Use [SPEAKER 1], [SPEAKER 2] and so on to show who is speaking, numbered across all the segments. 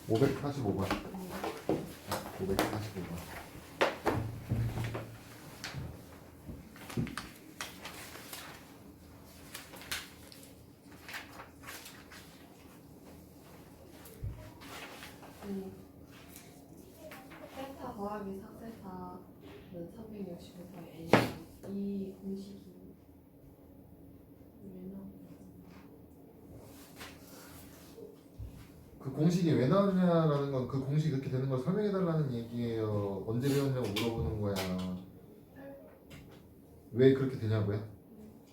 [SPEAKER 1] 545번. 545번.
[SPEAKER 2] 세타 더하기 4세타는 365의 n. 이 공식이 왜 나오냐?
[SPEAKER 1] 그 공식이 왜 나오냐라는 건 그 공식이 그렇게 되는 걸 설명해달라는 얘기예요. 언제 배웠냐고 물어보는 거야. 왜 그렇게 되냐고요?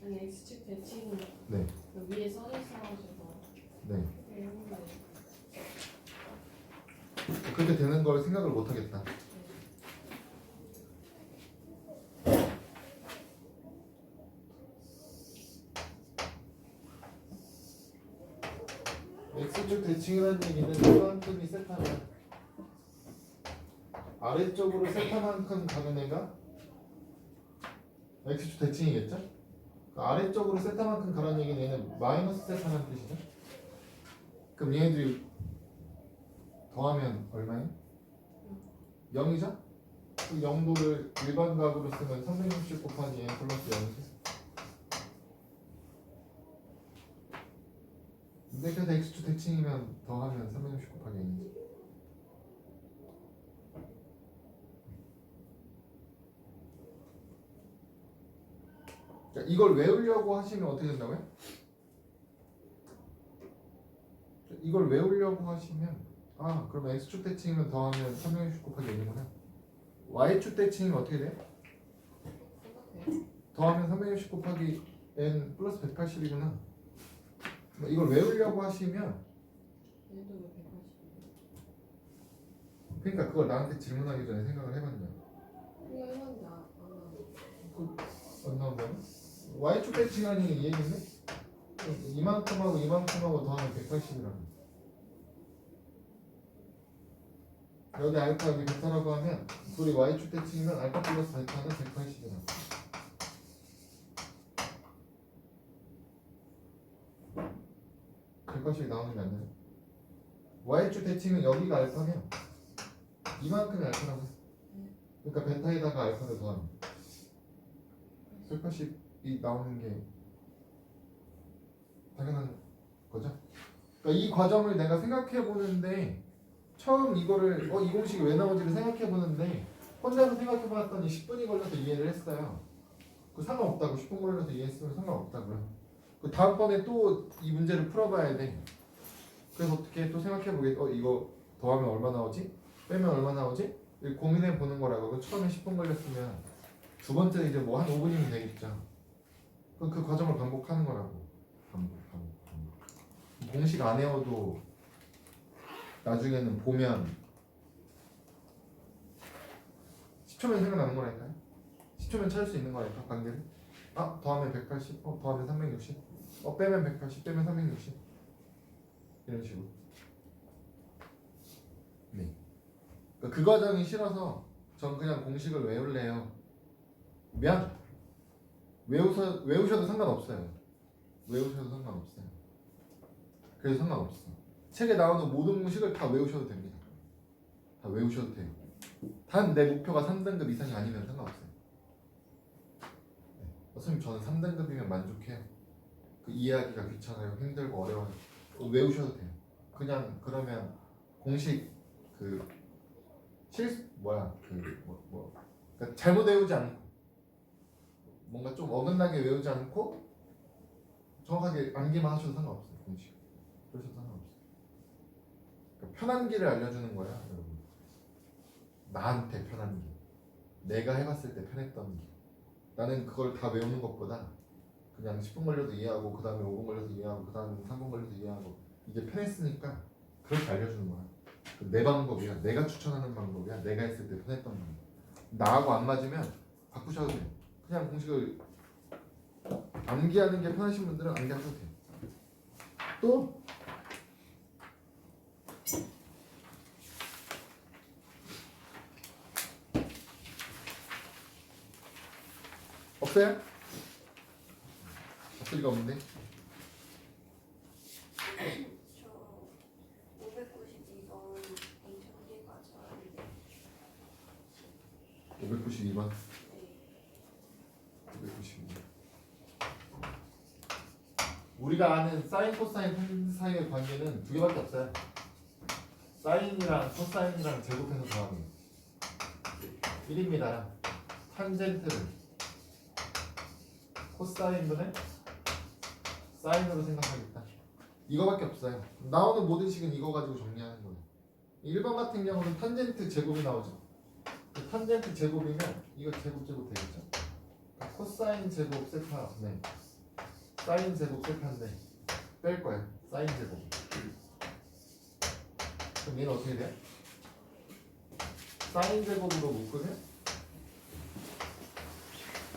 [SPEAKER 2] 아니 x축 대칭은
[SPEAKER 1] 네.
[SPEAKER 2] 그 위에 써져 있어가지고
[SPEAKER 1] 네.
[SPEAKER 2] 외우는 거예요.
[SPEAKER 1] 그렇게 되는 걸 생각을 못 하겠다. x축 대칭이라는 얘기는 세타만큼이 세타면 아래쪽으로 세타만큼 가는 애가 x축 대칭이겠죠? 아래쪽으로 세타만큼 가라는 얘기는 얘는 마이너스 세타라는 뜻이죠? 그럼 얘네들이 더하면 얼마예요? 0이죠? 그 0도를 일반 값으로 쓰면 360 곱하기 n 플러스 0이죠? 근데 그래서 x축 대칭이면 더하면 360 곱하기 n이지. 자, 이걸 외우려고 하시면 어떻게 된다고요? 자, 이걸 외우려고 하시면 그러면 x축 대칭이면 더하면 360 곱하기 n이구나. y축 대칭이면 어떻게 돼요?
[SPEAKER 2] 생각해요.
[SPEAKER 1] 더하면 360 곱하기 n 플러스 180이구나. 이걸 외우려고 하시면
[SPEAKER 2] 얘도 왜 180이에요?
[SPEAKER 1] 그러니까 그걸 나한테 질문하기 전에 생각을 해봤냐.
[SPEAKER 2] 이거 해봤는데 안 나와요.
[SPEAKER 1] 안 나온다고? y축 대칭하니 이 얘기인데? 이만큼하고 이만큼하고 더하면 180이라고. 여기 알파 여기 베타라고 하면 둘이 y축 대칭이면 알파 플러스 베타는 180이라고. 이 나오는 게 아니라 y축 대칭은 여기가 알파면 이만큼이 알파라고 했어. 그러니까 베타에다가 알파를 더하면 180이 나오는 게 당연한 거죠. 그러니까 이 과정을 내가 생각해 보는데 처음 이거를 이 공식이 왜 나오지를 생각해 보는데 혼자서 생각해 봤더니 10분이 걸려서 이해를 했어요. 그 상관없다고. 10분 걸려서 이해했으면 상관없다고요. 그 다음번에 또 이 문제를 풀어봐야 돼. 그래서 어떻게 또 생각해 보겠. 이거 더하면 얼마 나오지? 빼면 얼마 나오지? 고민해 보는 거라고. 그 처음에 10분 걸렸으면 두 번째 이제 뭐 한 5분이면 되겠죠. 그 과정을 반복하는 거라고. 반복. 공식 안 외워도 나중에는 보면 10초면 생각나는 거라니까요. 10초면 찾을 수 있는 거라니까 관계를. 더하면 180, 더하면 360, 빼면 180, 빼면 360 이런 식으로. 네. 그 과정이 싫어서 전 그냥 공식을 외울래요. 외우셔도 상관없어요. 외우셔도 상관없어요. 그래서 상관없어. 책에 나오는 모든 공식을 다 외우셔도 됩니다. 다 외우셔도 돼요. 단 내 목표가 3등급 이상이 아니면 상관없어요. 네. 선생님 저는 3등급이면 만족해요. 그 이해하기가 귀찮아요. 힘들고 어려워요. 외우셔도 돼요. 그냥 그러면 공식 그러니까 잘못 외우지 않고 뭔가 좀 어긋나게 외우지 않고 정확하게 암기만 하셔도 상관없어요. 공식. 그러셔도 상관없어요. 그러니까 편한 길을 알려주는 거야, 여러분. 나한테 편한 길. 내가 해봤을 때 편했던 길. 나는 그걸 다 외우는 것보다 그냥 10분 걸려도 이해하고 그 다음에 5분 걸려도 이해하고 그 다음에 3분 걸려도 이해하고 이게 편했으니까 그렇게 알려주는 거야. 내 방법이야. 내가 추천하는 방법이야. 내가 했을 때 편했던 방법. 나하고 안 맞으면 바꾸셔도 돼요. 그냥 공식을 암기하는 게 편하신 분들은 암기하셔도 돼요. 또 없어요? 없을 리가 없는데.
[SPEAKER 3] 저 592번
[SPEAKER 1] 592번. 592. 우리가 아는 사인, 코사인, 탄젠트 사이의 관계는 두 개밖에 없어요. 사인이랑 코사인이랑 제곱해서 더하면 1입니다. 탄젠트를 코사인분의 사인으로 생각하겠다. 이거밖에 없어요. 나오는 모든 식은 이거 가지고 정리하는 거예요. 1번 같은 경우는 탄젠트 제곱이 나오죠. 그 탄젠트 제곱이면 이거 제곱 되겠죠. 코사인 제곱 세타, 네. 사인 제곱 세타인데 뺄 거예요. 사인 제곱. 그럼 얘는 어떻게 돼? 사인 제곱으로 묶으면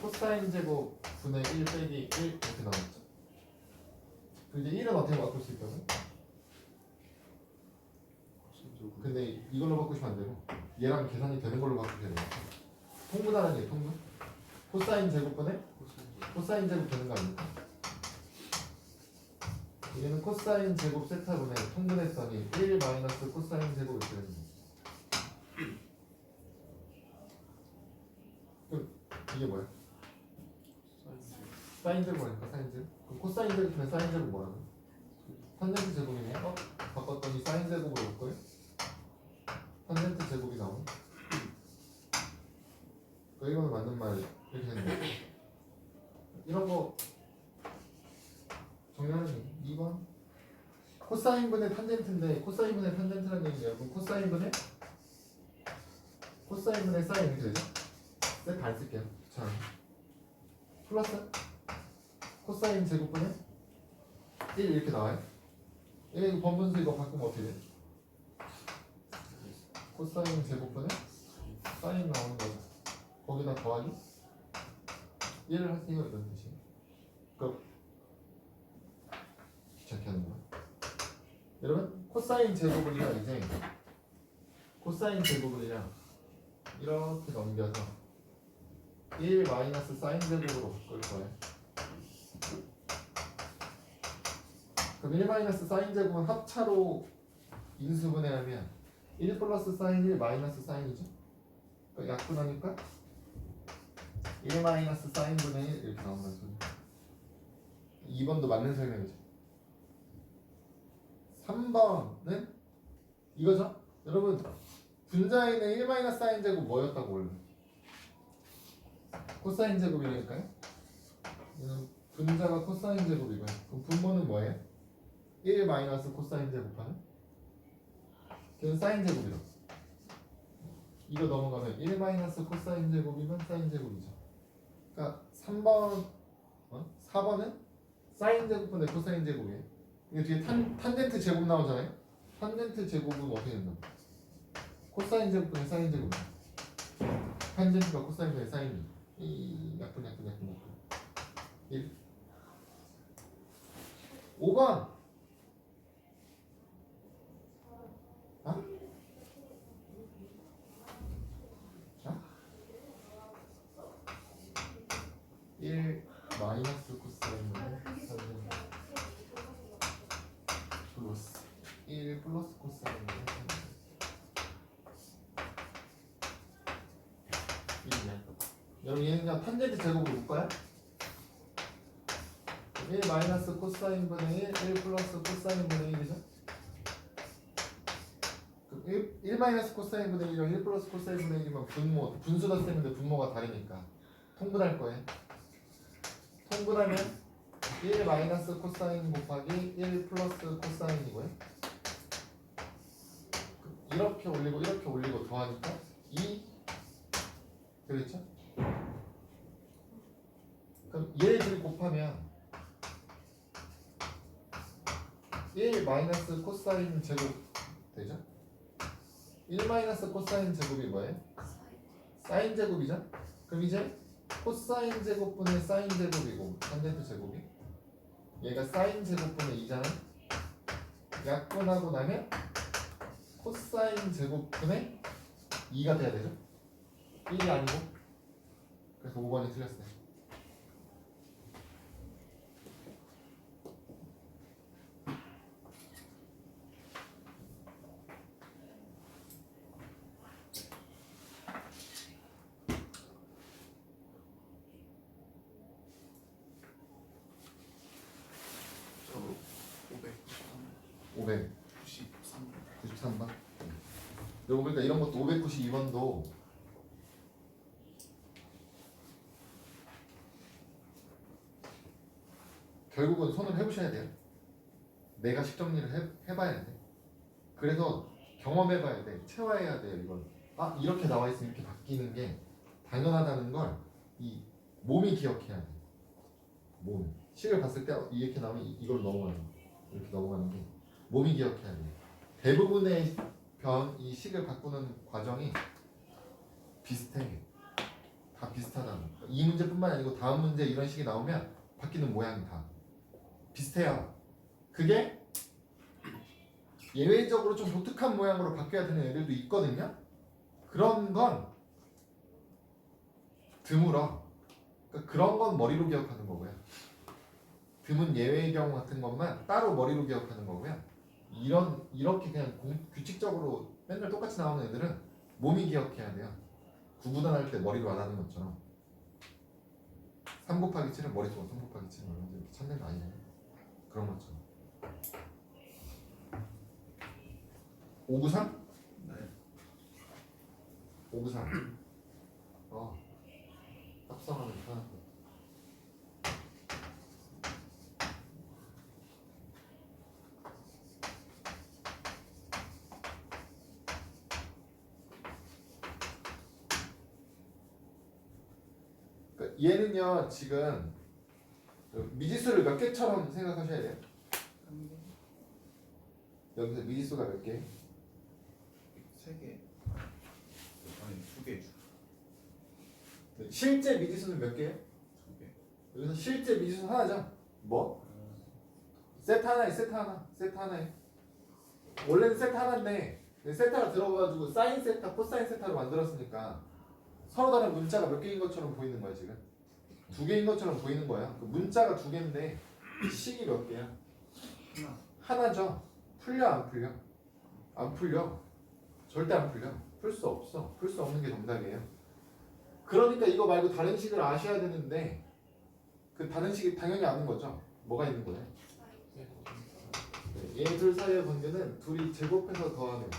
[SPEAKER 1] 코사인 제곱 분의 1 빼기 1 이렇게 나왔죠. 그럼 이제 1은 어떻게 바꿀 수 있다고? 근데 이걸로 바꾸시면 안 되고 얘랑 계산이 되는 걸로 바꾸셔야 돼요. 통분하는 게 통분. 코사인 제곱분에 코사인 제곱 되는 거 아닙니까? 얘는 코사인 제곱 세타분에 통분했더니 1 마이너스 코사인 제곱이 되는 거예요. 그럼 이게 뭐야? 사인 제곱이니까 사인 제곱. 그럼 코사인 제곱분에 사인 제곱 뭐라고? 탄젠트 제곱이네. 바꿨더니 사인 제곱으로 올 거예요? 탄젠트 제곱이 나오네. 이거는 맞는 말 이렇게 되는 거예요. 이런 거 정리하는 게 2번 코사인분의 탄젠트인데 코사인분의 탄젠트라는 얘기예요. 그럼 코사인분의 사인 이렇게 되죠? 셀 다 쓸게요. 자, 플러스 코사인 제곱분의 1 이렇게 나와요. 이거 번분수 이거 바꾸면 어떻게 돼? 코사인 제곱분의 사인 나오는 거죠. 거기다 더하기 1을 하세요 이런 뜻이에요. 그럼 귀찮게 하는 거야. 여러분 코사인 제곱을요 이제 코사인 제곱을요 이렇게 넘겨서 1 마이너스 사인 제곱으로 바꿀 거예요. 그럼 1 마이너스 사인 제곱은 합차로 인수분해하면 1 플러스 사인 1 마이너스 사인이죠. 그러니까 약분하니까 1 마이너스 사인 분의 1 이렇게 나온다는 소리. 2번도 맞는 설명이죠. 3번은 이거죠. 여러분 분자에는 1 마이너스 사인 제곱 뭐였다고 원래? 코사인 제곱이라니까요. 얘는 분자가 코사인 제곱이고요. 그럼 분모는 뭐예요? 1 마이너스 코사인 제곱하는? 걔는 사인 제곱이죠. 이거 넘어가면 1 마이너스 코사인 제곱이면 사인 제곱이죠. 그러니까 3번, 4번은 사인 제곱분의 코사인 제곱이에요. 이게 뒤에 탄젠트 제곱 나오잖아요. 탄젠트 제곱은 어떻게 된다고? 코사인 제곱분의 사인 제곱. 탄젠트가 코사인분의 사인이. 약분. 1. 5번. 아? 자. 1 마이너스 코사인분의 사인 플러스 1 플러스 코사인분의 사인. 1이냐? 여러분 얘는 그냥 탄젠트 제곱으로 묶어요? 1 마이너스 코사인분의 1 플러스 코사인분의 1이죠? 1 마이너스 코사인분의 1이랑 1 플러스 코사인분의 1이면 분수다 쓰는데 분모가 다르니까 통분할 거예요. 통분하면 1 마이너스 코사인 곱하기 1 플러스 코사인이고요. 이렇게 올리고 더하니까 2 되겠죠? 그럼 얘를 곱하면 1 마이너스 코사인 제곱 되죠? 1 마이너스 코사인 제곱이 뭐예요? 사인 제곱이죠? 그럼 이제 코사인 제곱분의 사인 제곱이고 탄젠트 제곱이 얘가 사인 제곱분의 2잖아. 약분하고 나면 코사인 제곱분의 2가 돼야 되죠? 1이 아니고. 그래서 5번이 틀렸어요. 13번. 여러분 그러니까 이런 것도 592번도 결국은 손을 해보셔야 돼요. 내가 식정리를 해봐야 돼. 그래서 경험해봐야 돼. 체화해야 돼요. 이건 아 이렇게 나와 있으면 이렇게 바뀌는 게 당연하다는 걸 이 몸이 기억해야 돼. 몸 식을 봤을 때 이렇게 나오면 이걸 넘어가는 거. 이렇게 넘어가는 게 몸이 기억해야 돼. 대부분의 이 식을 바꾸는 과정이 비슷해. 다 비슷하다는 거. 이 문제뿐만 아니고 다음 문제 이런 식이 나오면 바뀌는 모양이 다 비슷해요. 그게 예외적으로 좀 독특한 모양으로 바뀌어야 되는 애들도 있거든요. 그런 건 드물어. 그러니까 그런 건 머리로 기억하는 거고요. 드문 예외의 경우 같은 것만 따로 머리로 기억하는 거고요. 이렇게 그냥 규칙적으로 맨날 똑같이 나오는 애들은 몸이 기억해야 돼요. 구구단할 때 머리로 안 하는 것처럼 3 곱하기 7은 머릿속으로 3 곱하기 7은 얼마인지 이렇게 찾는 거 아니에요. 그런 것처럼 593?
[SPEAKER 3] 네.
[SPEAKER 1] 593 합성하면 편한 거. 그러니까 얘는요 지금 미지수를 몇 개처럼 생각하셔야 돼요. 여기서 미지수가 몇 개?
[SPEAKER 3] 3개. 아니 2개.
[SPEAKER 1] 실제 미지수는 몇 개예요?
[SPEAKER 3] 2개.
[SPEAKER 1] 여기서 실제 미지수 하나죠. 뭐? 세트 하나에 세트 하나, 세트 하나에. 원래는 세트 하나인데 세타가 들어가가지고 사인 세타, 코사인 세타로 만들었으니까 서로 다른 문자가 몇 개인 것처럼 보이는 거야 지금. 2개인 것처럼 보이는 거야. 그 문자가 2개인데 식이 몇 개야? 하나죠. 풀려 안 풀려? 안 풀려. 절대 안 풀려. 풀 수 없어. 풀 수 없는 게 정답이에요. 그러니까 이거 말고 다른 식을 아셔야 되는데 그 다른 식이 당연히 아는 거죠. 뭐가 있는 거예요? 얘 둘 사이의 관계는 둘이 제곱해서 더하면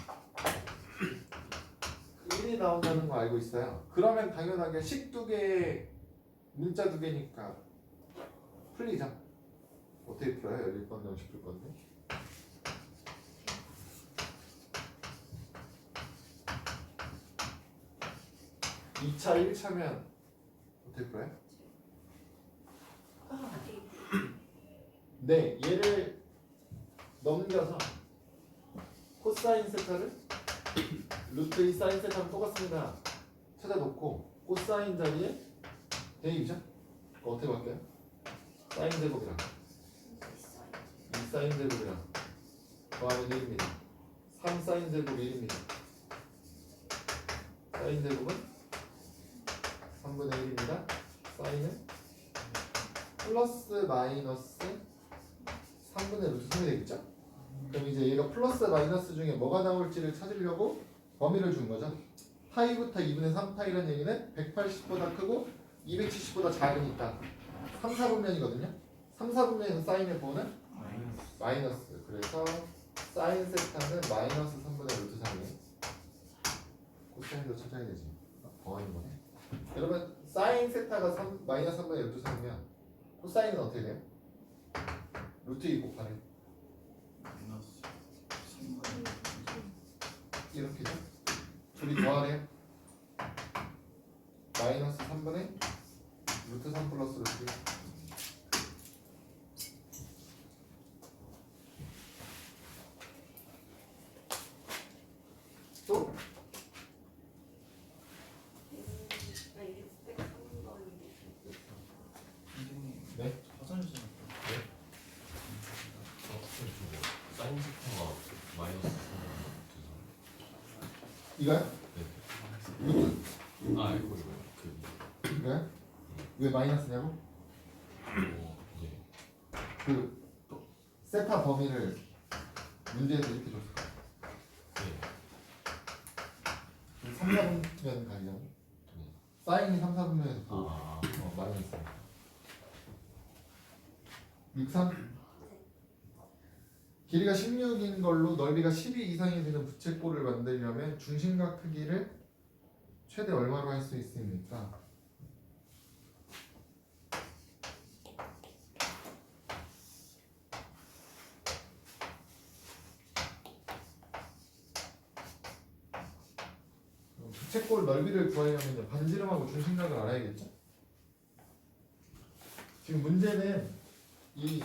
[SPEAKER 1] 1이 나온다는 거 알고 있어요. 그러면 당연하게 식 2개, 문자 2개니까 풀리죠. 어떻게 풀어요? 열릴 건데 50풀 건데. (2차) (1차면) 어떻게 풀어요? 네, 얘를 넘겨서 코사인 세타를 루트 2 사인 세타는 똑같습니다. 찾아놓고 코사인 자리에 대입이죠? 어떻게 할게요? 사인 제곱이랑 2 사인 제곱이랑 더하면 1입니다. 3 사인 제곱 1입니다. 사인 제곱은 3분의 1입니다. 사인은 플러스 마이너스 3분의 루트 3이 되겠죠? 그럼 이제 얘가 플러스 마이너스 중에 뭐가 나올지를 찾으려고 범위를 준 거죠. 파이부터 2분의 3파이라는 얘기는 180보다 크고 270보다 작으니까 3, 4분면이거든요. 3, 4분면에서 사인의 부호는 마이너스. 그래서 사인 세타는 마이너스 3분의 루트 3이에요. 코사인도 찾아야 되지. 더하는 거네. 여러분 사인 세타가 마이너스 3분의 루트 3이면 코사인은 어떻게 돼요? 루트 2 곱하래.
[SPEAKER 3] 마이너스 3분의
[SPEAKER 1] 이렇게죠? 둘이 더하래요. 마이너스 3분의 루트 3 플러스 루트 2. 또?
[SPEAKER 3] 선생님.
[SPEAKER 1] 네?
[SPEAKER 3] 화장실 좀
[SPEAKER 4] 사인 세타가 마이너스 3
[SPEAKER 1] 이거요?
[SPEAKER 4] 네.
[SPEAKER 1] 루트?
[SPEAKER 4] 아 이거
[SPEAKER 1] 이거요? 왜 마이너스냐고?
[SPEAKER 4] 네.
[SPEAKER 1] 그 세타 범위를 문제에서 이렇게 줬을 거야.
[SPEAKER 4] 네.
[SPEAKER 1] 3, 4분면 가려고? 사인이 3, 4분면에서 보호.
[SPEAKER 4] 아
[SPEAKER 1] 마이너스 6, 3? 길이가 16인 걸로 넓이가 12 이상이 되는 부채꼴을 만들려면 중심각 크기를 최대 얼마로 할 수 있습니까? 부채꼴 넓이를 구하려면 반지름하고 중심각을 알아야겠죠? 지금 문제는 이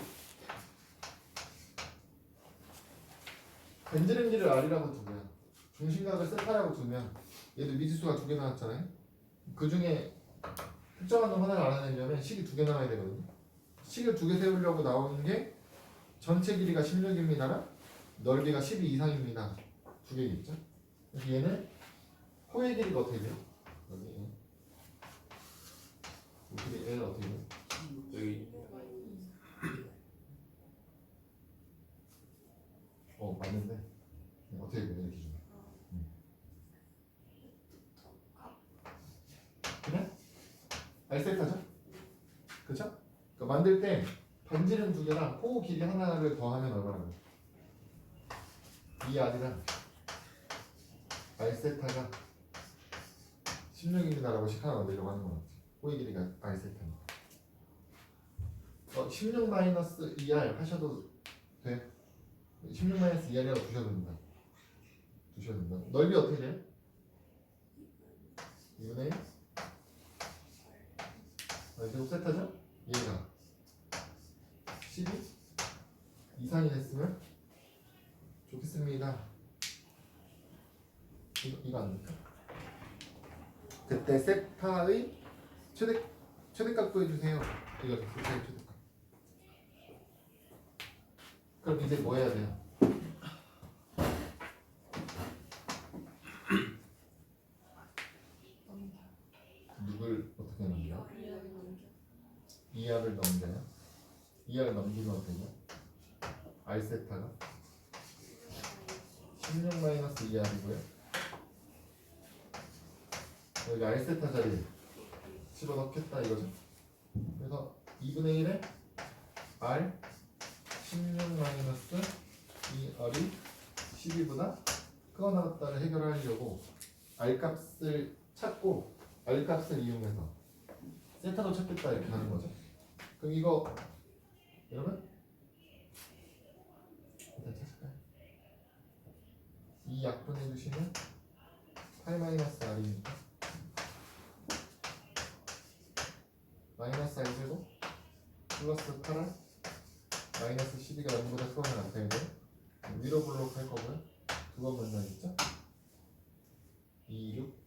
[SPEAKER 1] 반지름 길이를 R이라고 두고요. 중심각을 세타라고 두면 얘도 미지수가 2개 나왔잖아요. 그 중에 특정한 놈 하나를 알아내려면 식이 2개 나와야 되거든요. 식을 2개 세우려고 나오는 게 전체 길이가 16입니다랑 넓이가 12 이상입니다. 2개겠죠? 그래서 얘는 호의 길이가 어떻게 돼요? 여기 얘는 어떻게 돼요?
[SPEAKER 4] 여기
[SPEAKER 1] 맞는데 어떻게 돼요? 이렇게 좀. 그냥 알세타죠? 그쵸? 그러니까 만들 때 반지름 2개랑 호 길이 하나를 더하면 얼마나 돼요? 이 R이랑 알세타가 16입니다라고 식 하나 만들려고 하는 거 같지. 호의 길이가 알세타니까 16 마이너스 2R 하셔도 돼. 16 마이너스 2R이라고 두셔도 된다. 넓이 어떻게 돼요? 2분의 1? 제곱 세타죠? 얘가 12 이상이 됐으면 좋겠습니다. 이거 안 될까? 그때 세타의 최대값 구해주세요. 이거 세타의 최대값. 그럼 이제 뭐 해야 돼요? 누굴 어떻게 넘겨요? 이하를 넘겨요? 이하를 넘기면 어떻게 돼요? R세타가 16 마이너스 2R이고요. 여기 R세타 자리에 집어넣겠다 이거죠. 그래서 2분의 1에 R 16 마이너스 2R이 12보다 크거나 같다를 해결하려고 R 값을 찾고 R 값을 이용해서 세타도 찾겠다 이렇게 하는 거죠. 그럼 이거 여러분 일단 찾을까요? 이 약분해 주시면 8 마이너스 R이니까 마이너스 R 제곱 플러스 8R 마이너스 12가 0보다 크거나 같아야죠. 위로 블록 할 거고요. 두 번 만나겠죠? 2, 6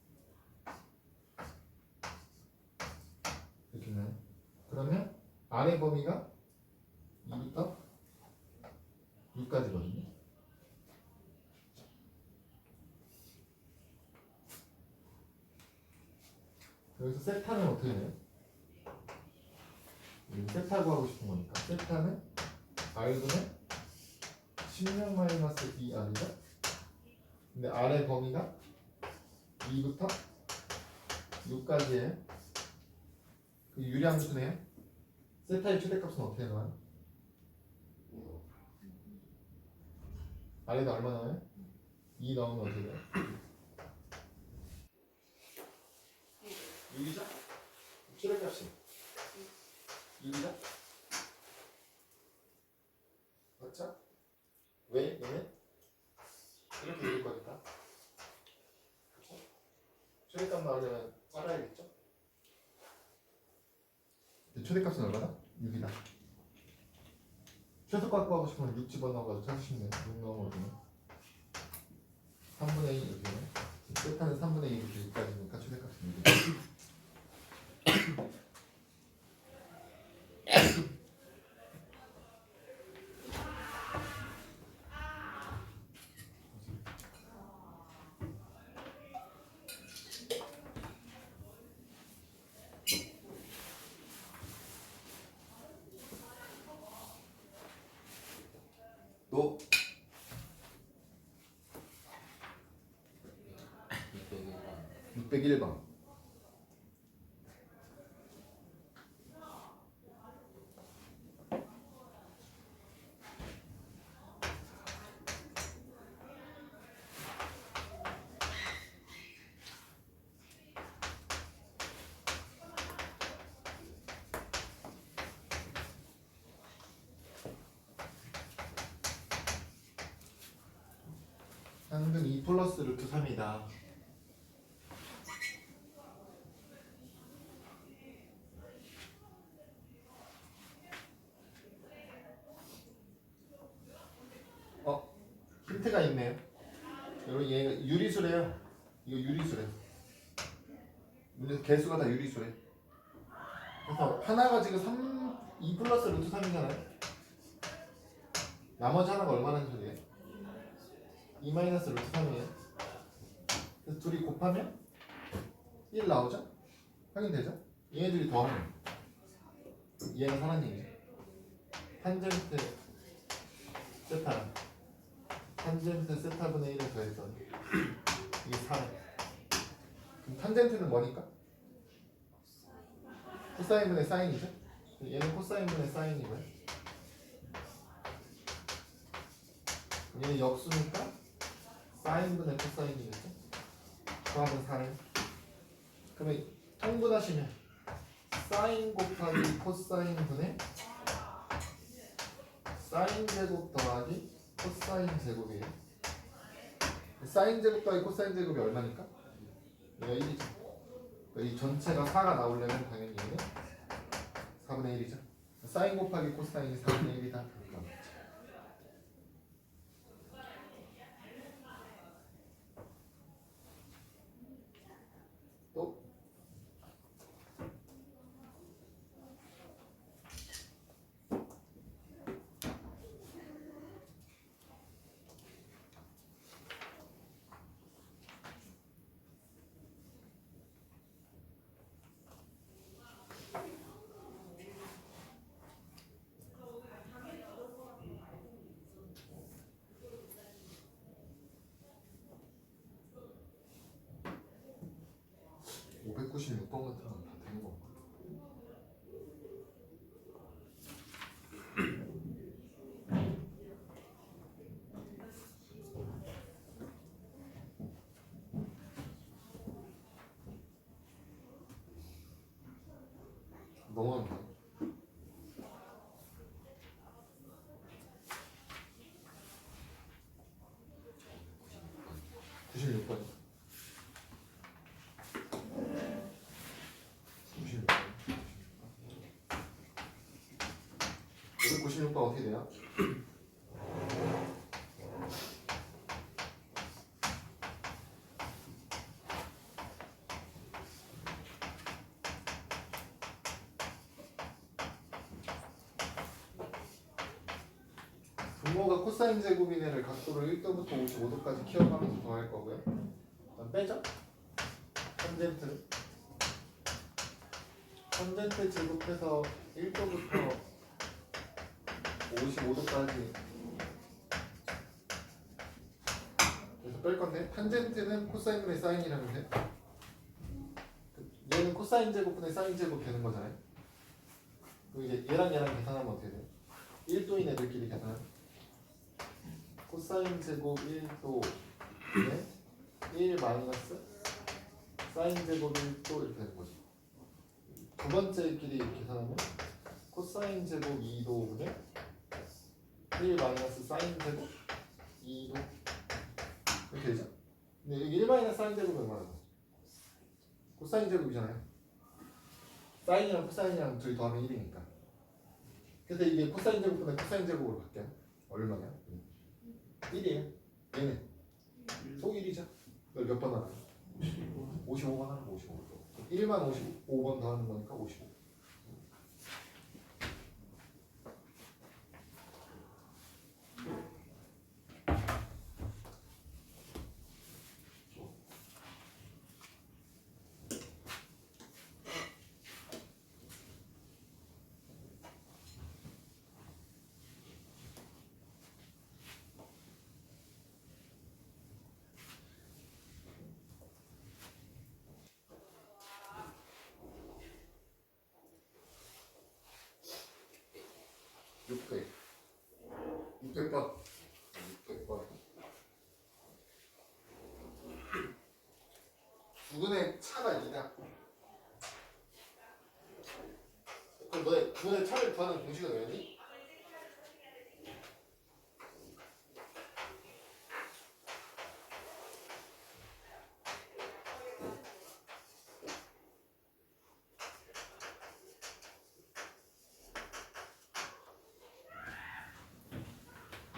[SPEAKER 1] 이렇게 나요. 그러면 R의 범위가 2부터 6까지거든요. 여기서 세타는 어떻게 돼요? 세타 구하고 싶은 거니까 세타는 R분의 16 마이너스 2R이죠? 근데 R의 범위가 2부터 6까지예요. 그 유리함수네요. 세타의 최대값은 어떻게 나와요? R에다 얼마 나와요? 2 넣으면 어떻게 돼요? 6이죠? 최대값이 6이죠? 맞죠? 왜? 얘는 이렇게 될 거니까. 그렇죠? 최대값 나오려면 빨아야겠죠? 최대값은 얼마다? 6이다. 최소값 구하고 싶으면 6 집어넣어가지고 찾으시면 돼요. 6 넣으면 어디네? 3분의 2 이렇게 되네. 세타는 3분의 2부터 6까지니까 최대값은 6이다. 또 601번 항등 2 플러스 루트 3이다. 힌트가 있네요. 여러분 얘가 유리수래요. 이거 유리수래. 문제 개수가 다 유리수래. 그래서 하나가 지금 2 플러스 루트 3이잖아요. 나머지 하나가 얼마나 소리예요? 2 마이너스 루트 3이에요. 그래서 둘이 곱하면 1 나오죠? 확인되죠? 얘네들이 더하면 얘가 사라진 얘기죠. 탄젠트 세타 탄젠트 세타분의 1을 더했더니 이게 4. 그럼 탄젠트는 뭐니까? 코사인분의 사인이죠? 얘는 코사인분의 사인이고요. 얘는 역수니까 사인분의 코사인이겠죠? 더하면 4예요. 그러면 통분하시면 사인 곱하기 코사인분의 사인 제곱 더하기 코사인 제곱이에요. 사인 제곱 더하기 코사인 제곱이 얼마니까? 얘가 1이죠. 그러니까 이 전체가 4가 나오려면 당연히 얘는 4분의 1이죠. 사인 곱하기 코사인이 4분의 1이다. 또 596번 같은 건 다 되는 건가? 너무한다. 96번. 596번 어떻게 돼요? 분모가 코사인 제곱인 애를 각도를 1도부터 55도까지 키워가면서 더할 거고요. 그다음 빼죠? 탄젠트를 탄젠트 제곱해서 1도부터 55도까지 그래서 뺄 건데 탄젠트는 코사인분의 사인이라면 돼. 얘는 코사인 제곱분의 사인 제곱 되는 거잖아요. 그리고 이제 얘랑 계산하면 어떻게 돼요? 1도인 애들끼리 계산하면 코사인 제곱 1도에 1 마이너스 사인 제곱 1도 이렇게 되는 거죠. 두 번째끼리 계산하면 코사인 제곱 2도분의 1 마이너스 사인 제곱 2도 이렇게 되죠. 근데 여기 1 마이너스 사인 제곱이 얼마나 나요? 코사인 제곱이잖아요. 사인이랑 코사인이랑 둘이 더하면 1이니까. 근데 이게 코사인 제곱분의 코사인 제곱으로 바뀌어요. 얼마냐? 1이에요. 얘는 또 1이죠. 이걸 몇 번 하나요? 55번 하는 거 55번. 1만 55번 더 하는 거니까 55. 육백 600번 600번 두근의 차가 2다. 그럼 너네 두근의 차를 구하는 공식은 왜니?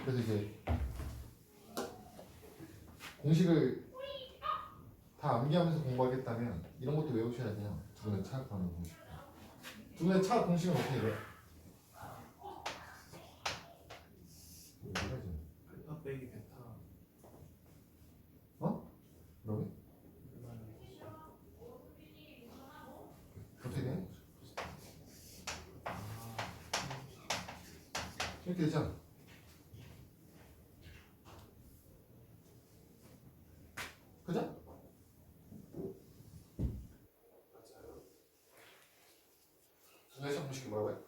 [SPEAKER 1] 그래서 이제 공식을 다 암기하면서 공부하겠다면 이런 것도 외우셔야 돼요. 두분의 차학 구하는 공식. 두분의 차학 공식은 어떻게 돼요?
[SPEAKER 3] 알파 빼기 베타
[SPEAKER 1] 그러면 어떻게 돼? 이렇게 되잖아. 그죠? 두분의 차학 공식이 뭐라고요?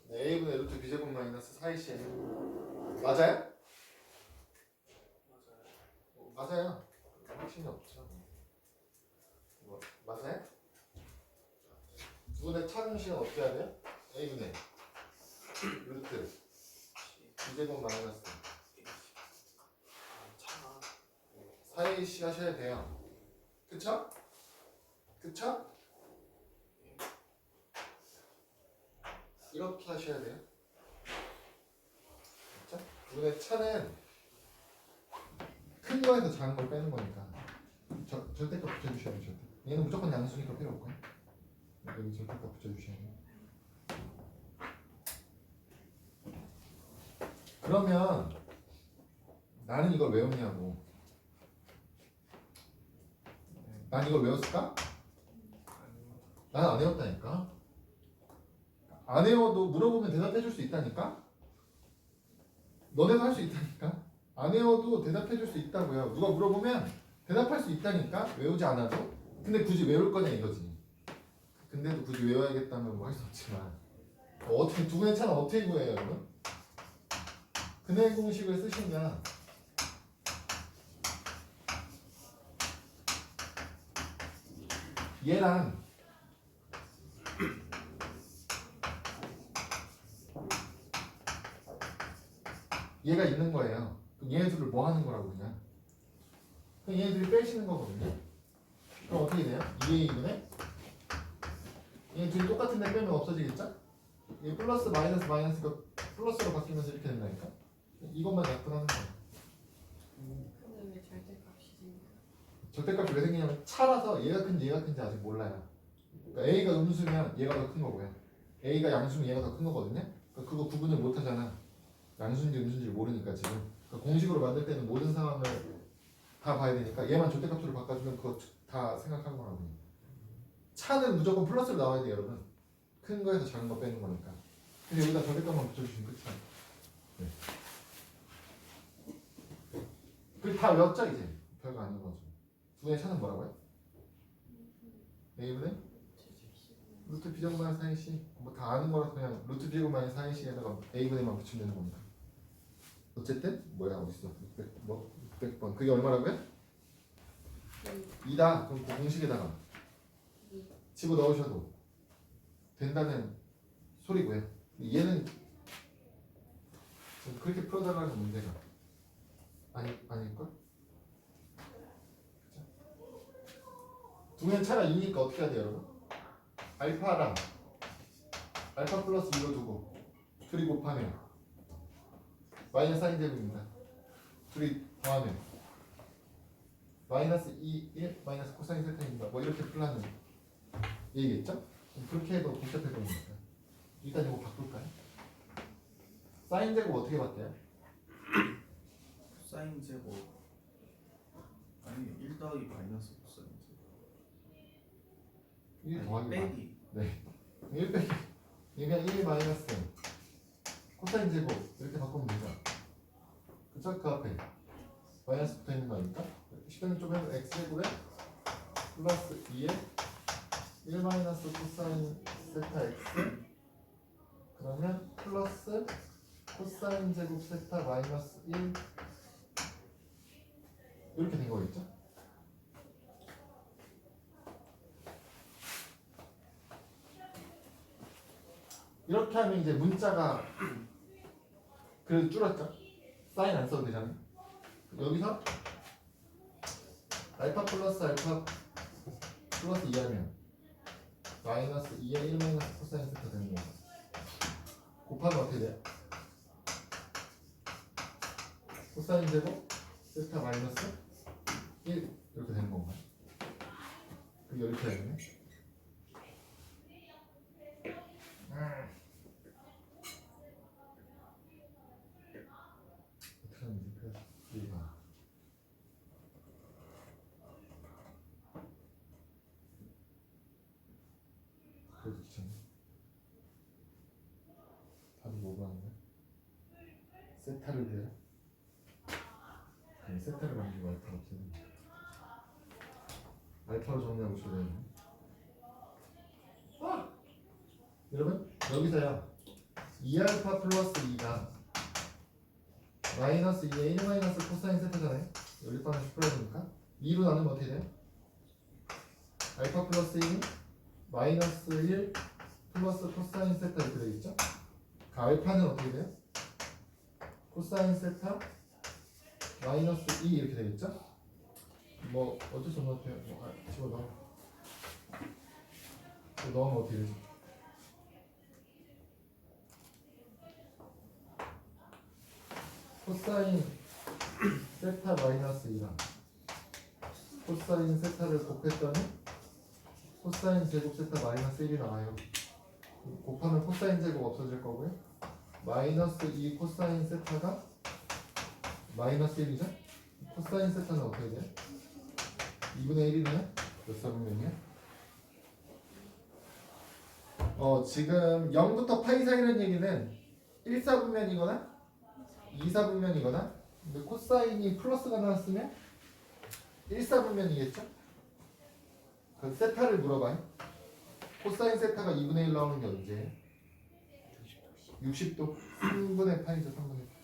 [SPEAKER 1] 네, A분의 루트 B제곱 마이너스 4AC 맞아요? 맞아요. 확신이 없죠. 뭐, 맞아요? 두 분의 차공식은 어떻게 해야 돼요? A분의 루트 B제곱 마이너스 4AC 하셔야 돼요. 그쵸? 그쵸? 이렇게 하셔야 돼요. 그쵸? 두 분의 차는 큰 거에서 작은 걸 빼는 거니까 절대값 붙여주셔야 돼요. 얘는 무조건 양수니까 필요 없고요. 여기 절대값 붙여주셔야 돼요. 그러면 나는 이걸 외웠냐고. 난 이걸 외웠을까? 난 안 외웠다니까. 안 외워도 물어보면 대답해 줄 수 있다니까. 너네도 할 수 있다니까. 안 외워도 대답해 줄 수 있다고요. 누가 물어보면 대답할 수 있다니까. 외우지 않아도. 근데 굳이 외울 거냐 이거지. 근데도 굳이 외워야겠다면 뭐 할 수 없지만 어떻게 두 분의 차는 어떻게 구해요 여러분? 근해 공식을 쓰시면 얘랑 얘가 있는 거예요. 그럼 얘네들을 뭐 하는 거라고 그냥? 그럼 얘네들이 빼시는 거거든요. 그럼 어떻게 돼요? 2a분의 얘 둘이 똑같은데 빼면 없어지겠죠? 얘 플러스 마이너스 마이너스가 플러스로 바뀌면서 이렇게 된다니까? 이것만 약분하는 거예요.
[SPEAKER 2] 근데 왜 절대값이 생겨요?
[SPEAKER 1] 절대값이 왜 생기냐면 차라서 얘가 큰지 얘가 큰지 아직 몰라요. 그러니까 a가 음수면 얘가 더 큰 거고요. a가 양수면 얘가 더 큰 거거든요. 그러니까 그거 구분을 못 하잖아. 양수인지 음수인지를 모르니까 지금. 그러니까 공식으로 만들 때는 모든 상황을 다 봐야 되니까 얘만 절대값으로 바꿔주면 그거 다 생각하는 거라고요. 차는 무조건 플러스로 나와야 돼요 여러분. 큰 거에서 작은 거 빼는 거니까. 근데 여기다 절대값만 붙여주시면 끝이야. 네. 그리고 다 외웠죠 이제? 별거 아닌 거죠. 두 개의 차는 뭐라고요? A분의 루트 B제곱 마이너스 4AC 뭐 다 아는 거라서 그냥 루트 B제곱 마이너스 4AC에다가 A분의만 붙이면 되는 겁니다. 어쨌든 뭐야 어딨어 600번 그게 얼마라고요? 2다. 그럼 그 공식에다가 집어넣으셔도 된다는 소리고요. 얘는 지금 그렇게 풀어달라는 문제가 아닐걸? 두 개의 차가 2니까 어떻게 해야 돼요 여러분? 알파랑 알파 플러스 2로 두고 둘이 곱하면 마이너스 사인제곱입니다. 둘이 더하면 마이너스 2, 1, 마이너스 코사인 세타입니다. 뭐 이렇게 풀라는 얘기겠죠? 그렇게 해도 복잡해 보입니다. 일단 이거 바꿀까요? 사인 제곱 어떻게 바뀌어요?
[SPEAKER 3] 사인 제곱 아니 1 더하기 마이너스 코사인 제곱
[SPEAKER 1] 1 더하기
[SPEAKER 3] 빼기
[SPEAKER 1] 네. 1 빼기 그냥 1 마이너스 코사인 제곱 이렇게 바꾸면 되죠. 그쵸? 그 앞에 마이너스 붙어 있는 거 아닙니까? 10분 쪽에는 x제곱에 플러스 2에 1 마이너스 코사인 세타 x 그러면 플러스 코사인 제곱 세타 마이너스 1 이렇게 된 거겠죠? 이렇게 하면 이제 문자가 그래도 줄었죠? 사인 안 써도 되잖아요. 여기서 알파 플러스 알파 플러스 2하면 마이너스 2에 1 마이너스 코사인 세타 되는 거예요. 곱하면 어떻게 돼요? 코사인 제곱 세타 마이너스 1 이렇게 되는 건가요? 그게 이렇게 되네. 어떻게 하면 이렇게 이해가. 그래도 귀찮네. 답이 뭐가 하는 거야? 세타를 그려? 아니 세타를 만들고 알파가 없애는 거야. 알파로 정리하고 조절했네. 여러분 여기서요 2알파 플러스 2가 마이너스 2의 1 마이너스 코사인 세타잖아요. 여기 빠는 풀어야 되니까 2로 나누면 어떻게 돼요? 알파 플러스 1이 마이너스 1 플러스 코사인 세타 이렇게 되겠죠? 그 알파는 어떻게 돼요? 코사인 세타 마이너스 2 이렇게 되겠죠? 뭐 어쩔 수 없는 것 같아요. 뭐, 집어넣어. 넣으면 어떻게 되지? 코사인 세타 마이너스 2랑 코사인 세타를 곱했더니 코사인 제곱 세타 마이너스 1이 나와요. 곱하면 코사인 제곱 없어질 거고요. 마이너스 2 코사인 세타가 마이너스 1이죠? 코사인 세타는 어떻게 돼요? 2분의 1이네요? 몇 사분면이야? 지금 0부터 파이 사이라는 얘기는 1사분면이거나 2사분면이거나 근데 코사인이 플러스가 나왔으면 1사분면이겠죠? 그 세타를 물어봐요. 코사인 세타가 2분의 1 나오는 게 언제예요? 60도 3분의 파이죠. 3분의 파.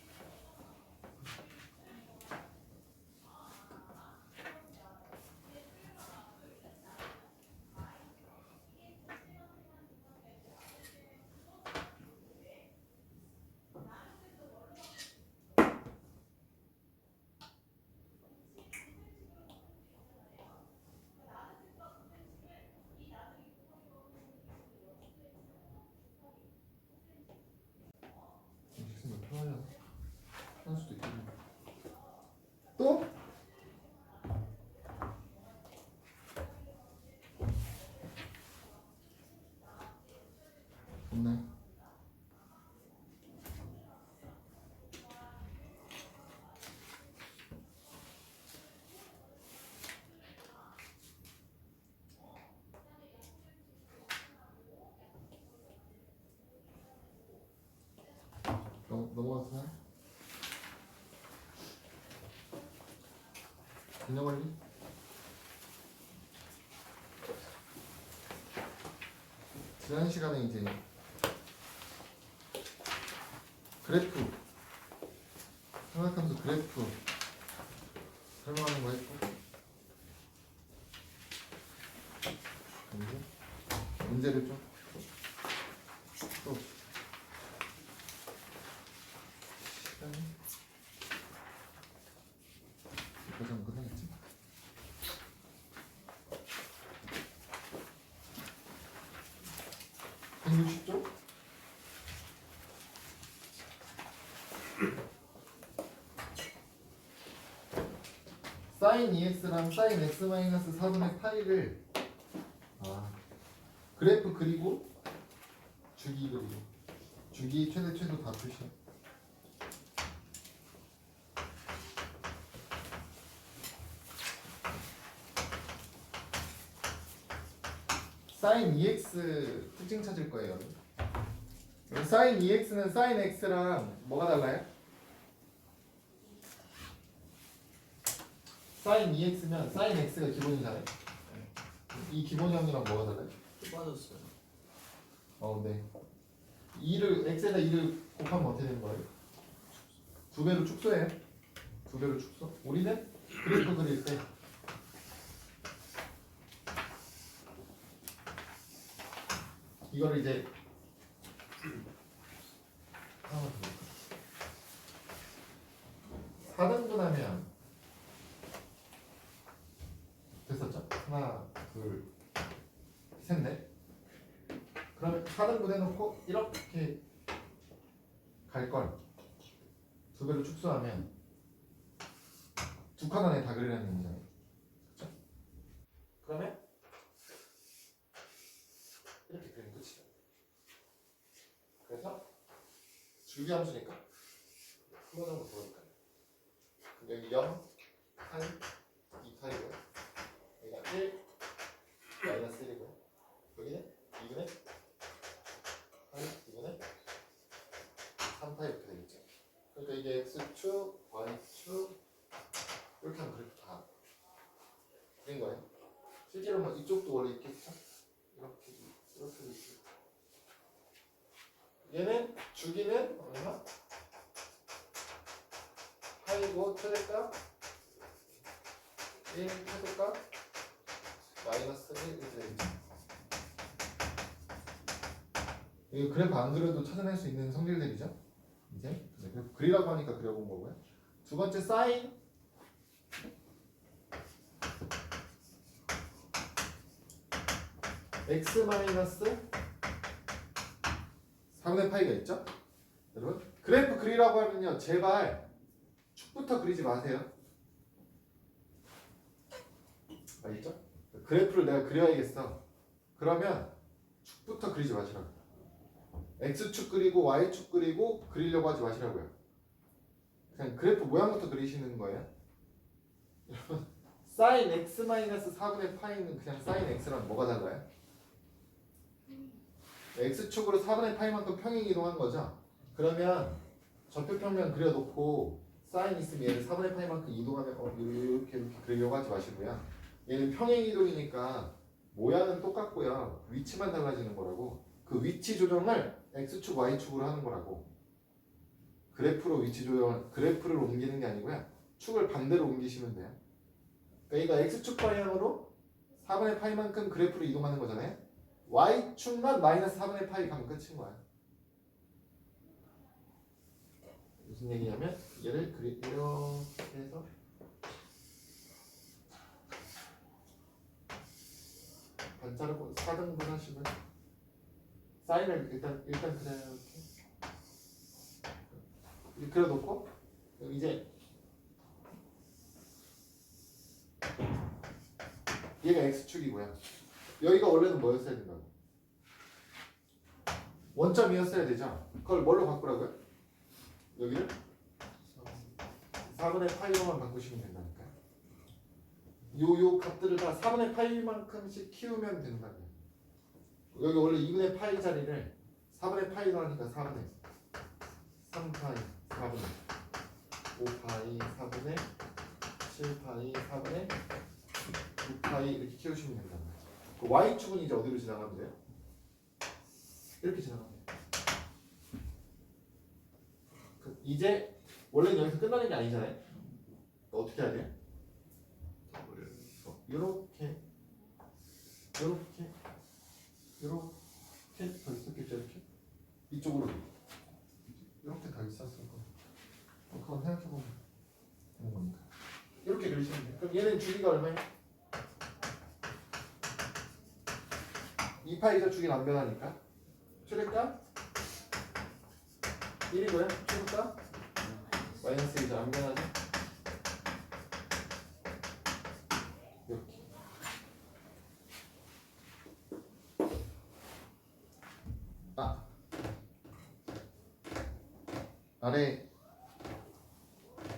[SPEAKER 1] 식생을 편하냐? 할 수도 있겠네. 또? 없네. 넘어가서 해. 분량 관리. 지난 시간에 이제 그래프 생각하면서 그래프 설명하는 거 했고 이제 문제를 좀 또 시간이 여기까지 하면 끝나겠지? (160조) 사인 2x랑 사인 x 마이너스 4분의 파이를 그래프 그리고 주기 그리고 주기 최대 최소 다 표시해. 사인 2x 특징 찾을 거예요. 사인 2x는 사인 x랑 뭐가 달라요? 사인 2x면 사인 x가 기본이잖아요. 이 기본형이랑 뭐가 달라요?
[SPEAKER 3] 빠졌어요.
[SPEAKER 1] 네. 2를 x에다 2를 곱하면 어떻게 되는 거예요? 2배로 축소해요. 2배로 축소. 우리는 그래프 그릴 때 이거를 이제 하나만 더 4등분하면 됐었죠? 하나, 둘, 셋, 넷. 그럼 4등분 해놓고 이렇게 갈 걸 2배로 축소하면 두 칸 안에 다 그리라는 얘기잖아요. 그렇죠? 그러면 이렇게 그리면 끝이다. 그래서 줄기 함수니까 한 번 정도 보여줄까요? 근데 여기 0, 8, 2파이고요. 여기가 1, 마이너스 1이고요. 여기는 2분의 8, 2분의 3파이 이렇게 되겠죠. 그러니까 이게 x축, y축 이렇게 하면 그래프 다 그린 거예요. 실제로는 이쪽도 원래 있겠죠. 이렇게 있고. 얘는 주기는 얼마? 파이고 최대값 1, 최소값 마이너스 1 이렇게 되겠죠. 이거 그래프 안 그려도 찾아낼 수 있는 성질들이죠. 이제 그래프 그리라고 하니까 그려본 거고요. 두 번째 사인 x 마이너스 3분의 파이가 있죠. 여러분 그래프 그리라고 하면요 제발 축부터 그리지 마세요. 알겠죠? 그래프를 내가 그려야겠어. 그러면 축부터 그리지 마시라고. x축 그리고 y축 그리고 그리려고 하지 마시라고요. 그냥 그래프 모양부터 그리시는 거예요. 여러분 sin x 마이너스 4분의 파이는 그냥 sin x랑 뭐가 달라요? x축으로 4분의 파이만큼 평행 이동한 거죠. 그러면 좌표평면 그려놓고 sin 있으면 얘를 4분의 파이만큼 이동하면 이렇게 그리려고 하지 마시고요. 얘는 평행 이동이니까 모양은 똑같고요. 위치만 달라지는 거라고. 그 위치 조정을 x축, y축으로 하는 거라고. 그래프로 위치 조정을 그래프를 옮기는 게 아니고요. 축을 반대로 옮기시면 돼요. 그러니까 얘가 x축 방향으로 4분의 파이만큼 그래프로 이동하는 거잖아요. y축만 마이너스 4분의 파이 가면 끝인 거야. 무슨 얘기냐면 얘를 이렇게 해서 반자르고 4등분 하시면 사인을 일단 그냥 이렇게 그려놓고 이제 얘가 x축이고요. 여기가 원래는 뭐였어야 된다고? 원점이었어야 되죠. 그걸 뭘로 바꾸라고요? 여기를 4분의 파이로만 바꾸시면 된다니까요. 요 값들을 다 4분의 파이만큼씩 키우면 된다고요. 여기 원래 2분의 파이 자리를 4분의 파이로 하니까 4분의 3파이 4분의 5파이 4분의 7파이 4분의 6파이 이렇게 키우시면 된다고요. 그 y축은 이제 어디로 지나가면 돼요? 이렇게 지나가면 돼요. 이제 원래는 여기서 끝나는 게 아니잖아요. 어떻게 해야 돼요? 요렇게 더 있었겠죠. 이렇게 이쪽으로 이렇게 더 있었을 거예요. 그건 생각해보면 되는 겁니다. 이렇게 그리시면 돼요. 그럼 얘는 주기가 얼마예요? 2파이죠. 주기는 안 변하니까 최대값 1이고요. 최소값 마이너스 1이죠. 안 변하죠. 이렇게 아래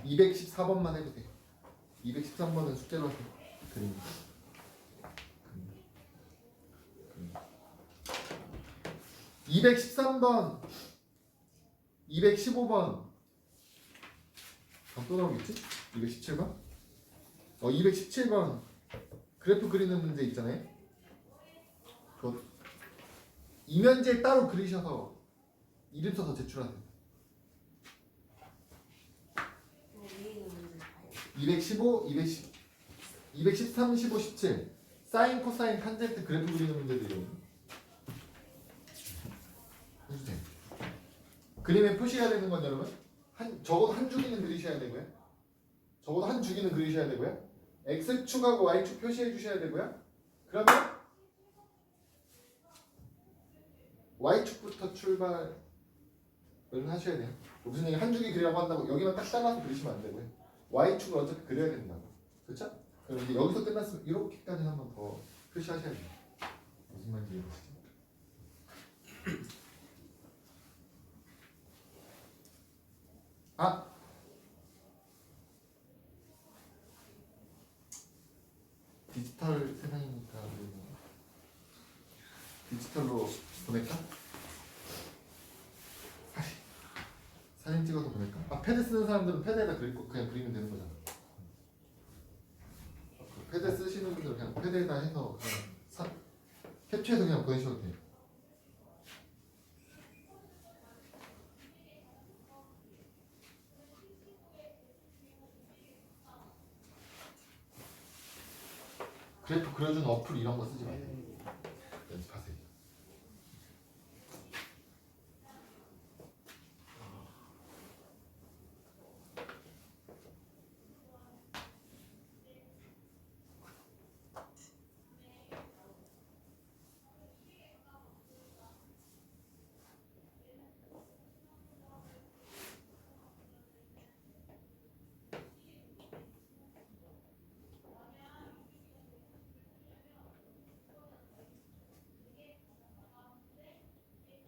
[SPEAKER 1] 214번만 해도 돼요. 213번은 숙제로 그립니다. 213번 215번 또 나오겠지? 217번? 217번 그래프 그리는 문제 있잖아요. 그 이면지에 따로 그리셔서 이름 써서 제출하세요. 215, 213, 15, 17 사인, 코사인, 탄젠트 그래프 그리는 문제들이거든요. 해주세요. 그림에 표시해야 되는 건 여러분 적어도 한 주기는 그리셔야 되고요. 적어도 한 주기는 그리셔야 되고요. x축하고 y축 표시해 주셔야 되고요. 그러면 y축부터 출발을 하셔야 돼요. 무슨 얘기 한 주기 그리라고 한다고 여기만 딱 잘라서 그리시면 안 되고요. y축을 어차피 그려야 된다고. 그렇죠? 그럼 이제 여기서 끝났으면 이렇게까지 한 번 더 표시하셔야 돼요. 무슨 말인지 이해되시죠? 아! 디지털 세상이니까 우리 뭐 디지털로 보낼까? 사진 찍어서 보낼까? 아, 패드 쓰는 사람들은 패드에다 그냥 그리면 되는 거잖아. 패드 쓰시는 분들은 그냥 패드에다 해서 그냥 캡처해서 그냥 보내셔도 돼요. 그래프 그려주는 어플 이런 거 쓰지 마세요. 연습하세요.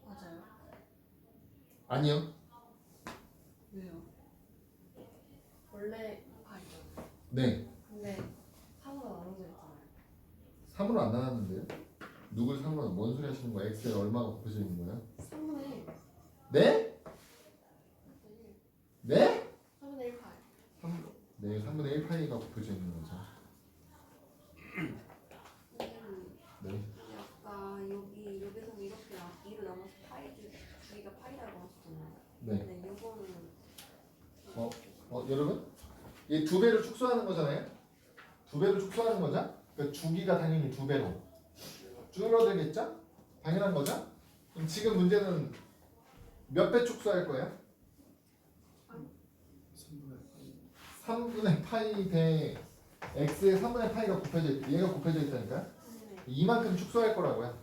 [SPEAKER 2] 맞아요.
[SPEAKER 1] 아니요.
[SPEAKER 2] 왜요? 원래 알죠.
[SPEAKER 1] 네.
[SPEAKER 2] 근데 3으로 나눠져 있잖아요.
[SPEAKER 1] 3으로 안 나눴는데요? 누굴 3으로 뭔 소리 하시는 거예요? x에 얼마가 곱해져 있는 거예요?
[SPEAKER 2] 3분의 1.
[SPEAKER 1] 네? 네?
[SPEAKER 2] 3분의 1 파이.
[SPEAKER 1] 네, 3분의 1 파이가 곱해져 있는 거죠. 네.
[SPEAKER 2] 아까 여기서는 이렇게 2로 나눠서 파이 주기가 파이라고 하셨잖아요.
[SPEAKER 1] 네.
[SPEAKER 2] 근데 요거는
[SPEAKER 1] 여러분? 이 두 배로 축소하는 거잖아요? 두 배로 축소하는 거죠? 그러니까 주기가 당연히 두 배로 줄어들겠죠? 당연한 거죠? 그럼 지금 문제는 몇 배 축소할 거예요? 3분의 파이 대 x의 3분의 파이가 곱해져 있다. 얘가 곱해져 있다니까? 이만큼 축소할 거라고요.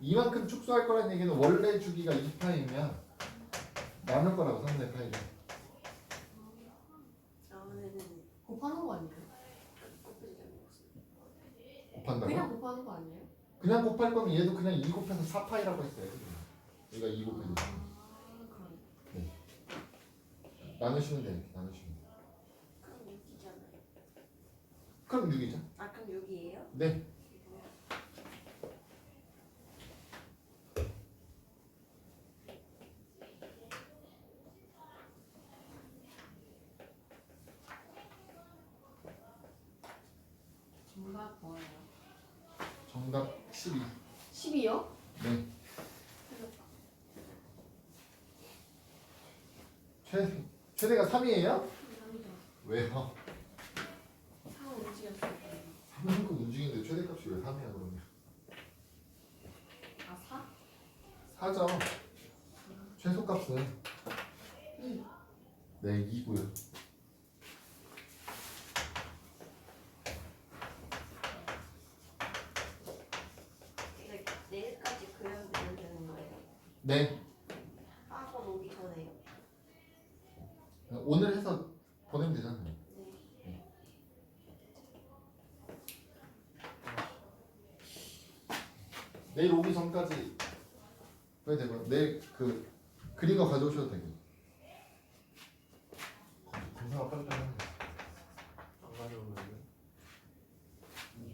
[SPEAKER 1] 이만큼 축소할 거라는 얘기는 원래 주기가 2파이면 나눌 거라고 3분의 파이를.
[SPEAKER 2] 다음에는 곱하는 거 아니에요?
[SPEAKER 1] 곱한다고?
[SPEAKER 2] 그냥 곱하는 거 아니에요?
[SPEAKER 1] 그냥 곱할 거면 얘도 그냥 2 곱해서 4파이라고 했어요. 얘가 2 곱해서
[SPEAKER 2] 그럼
[SPEAKER 1] 나누시면 돼요. 나누시면 돼요.
[SPEAKER 2] 그럼 6이잖아요.
[SPEAKER 1] 그럼 6이죠?
[SPEAKER 2] 아 그럼 6이에요?
[SPEAKER 1] 네.
[SPEAKER 2] 정답 뭐예요?
[SPEAKER 1] 정답 12.
[SPEAKER 2] 10이요?
[SPEAKER 1] 네. 최대가 3이에요? 왜요?
[SPEAKER 2] 4 움직였어요.
[SPEAKER 1] 3만큼 움직이는데 최대값이 왜 3이야 그러면?
[SPEAKER 2] 아 4?
[SPEAKER 1] 4죠. 최소값은
[SPEAKER 2] 2.
[SPEAKER 1] 네 2고요.
[SPEAKER 2] 근데 내일까지 그려면 되는 거예요?
[SPEAKER 1] 네.
[SPEAKER 2] 학원 오기 전에요?
[SPEAKER 1] 오늘 해서 보내면 되잖아요.
[SPEAKER 2] 네.
[SPEAKER 1] 내일 오기 전까지 왜 되고 내일 그 그린 거 가져오셔도 되고. 검사가 빨리빨리 하네.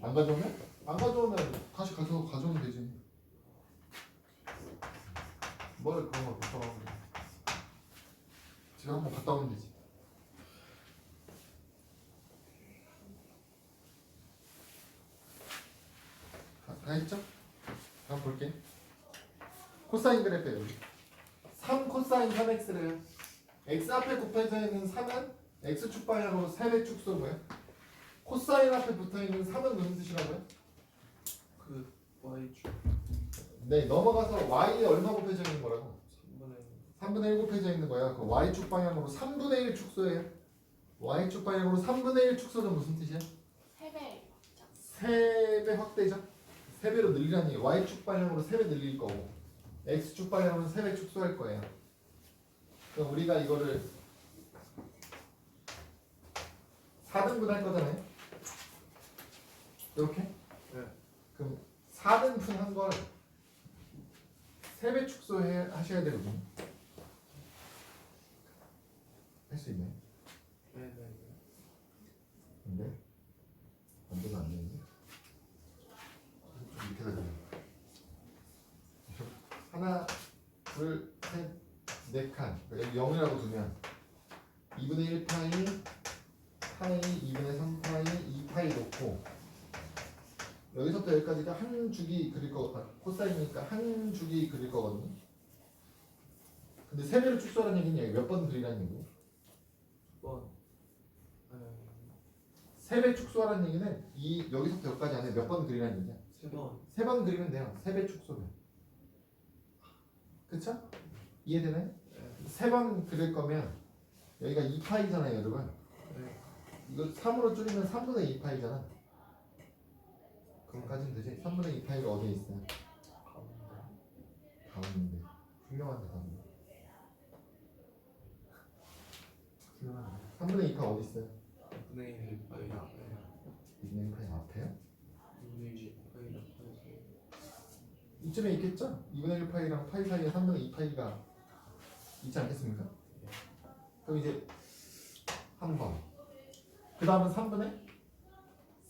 [SPEAKER 3] 안 가져오면
[SPEAKER 1] 안 가져오면 다시 가져오면 되지. 뭘 그런 걸 걱정하고 그래. 집에 한번 갔다 오면 되지. 다 했죠? 다음 볼게. 코사인 그래프 여기 3 코사인 3x래요. x 앞에 곱해져 있는 3은 x축 방향으로 3배 축소고요. 코사인 앞에 붙어있는 3은 무슨 뜻이라고요?
[SPEAKER 3] 그 y축
[SPEAKER 1] 네, 넘어가서 y에 얼마 곱해져 있는 거라고?
[SPEAKER 3] 3분의
[SPEAKER 1] 3분의 1 곱해져 있는 거야. 그 y축 방향으로 3분의 1 축소예요. y축 방향으로 3분의 1 축소는 무슨 뜻이야?
[SPEAKER 2] 3배.
[SPEAKER 1] 3배 확대죠. 3배로 늘리라니 y축 방향으로 3배 늘릴 거고 x축 방향으로 3배 축소할 거예요. 그럼 우리가 이거를 4등분 할 거잖아요. 이렇게?
[SPEAKER 3] 네.
[SPEAKER 1] 그럼 4등분 한 걸 3배 축소하셔야 되거든요. 할 수 있나요?
[SPEAKER 3] 네네.
[SPEAKER 1] 근데 안 되면 안 되는데 좀 밑에다 그려. 하나, 둘, 셋, 네 칸. 여기 0이라고 두면 2분의 1 파이, 파이, 2분의 3 파이, 2 파이 놓고 여기서부터 여기까지가 한 주기 그릴 거, 코사인이니까 한 주기 그릴 거거든요. 근데 3배로 축소하라는 얘기는 몇 번 그리라는 얘기예요?
[SPEAKER 3] 1번.
[SPEAKER 1] 3배 축소하라는 얘기는 이 여기서부터 여기까지 안에 몇 번 그리라는 얘기야?
[SPEAKER 3] 3번.
[SPEAKER 1] 3번 그리면 돼요. 3배 축소면. 그쵸? 이해되나요?
[SPEAKER 3] 네.
[SPEAKER 1] 3번 그릴 거면 여기가 2파이잖아요, 여러분.
[SPEAKER 3] 네.
[SPEAKER 1] 이거 3으로 줄이면 3분의 2파이잖아. 그럼까지는 되지? 3분의 2파이가 어디에 있어요?
[SPEAKER 3] 가운데.
[SPEAKER 1] 가운데. 훌륭한데, 가운데. 훌륭한데. 3분의 2파 어디 있어요?
[SPEAKER 3] 2분의 1 파이 앞에.
[SPEAKER 1] 2분의 1파이 앞에요?
[SPEAKER 3] 2분의 1 파이 앞에서.
[SPEAKER 1] 이쯤에 있겠죠? 2분의 1파이랑 파이 사이에 3분의 2파이가 있지 않겠습니까? 그럼 이제 한 번. 그 다음은 3분의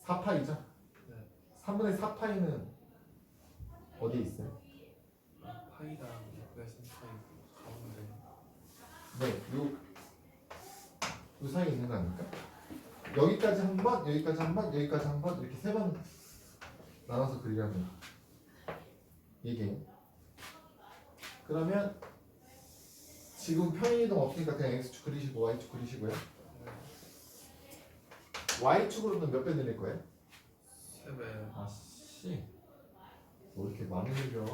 [SPEAKER 1] 4파이죠?
[SPEAKER 3] 네.
[SPEAKER 1] 3분의 4파이는 어디에 있어요?
[SPEAKER 3] 파이랑 2분의 3 파이 가운데.
[SPEAKER 1] 네, 요 사이에 있는 거 아닙니까? 여기까지 한 번, 여기까지 한 번, 여기까지 한 번, 이렇게 3번 나눠서 그리라는 얘기예요. 그러면 지금 평행이동 없으니까 그냥 x축 그리시고 y축 그리시고요. y축으로는 몇 배 늘릴 거예요?
[SPEAKER 3] 3배.
[SPEAKER 1] 아씨, 뭐 이렇게 많이 늘려?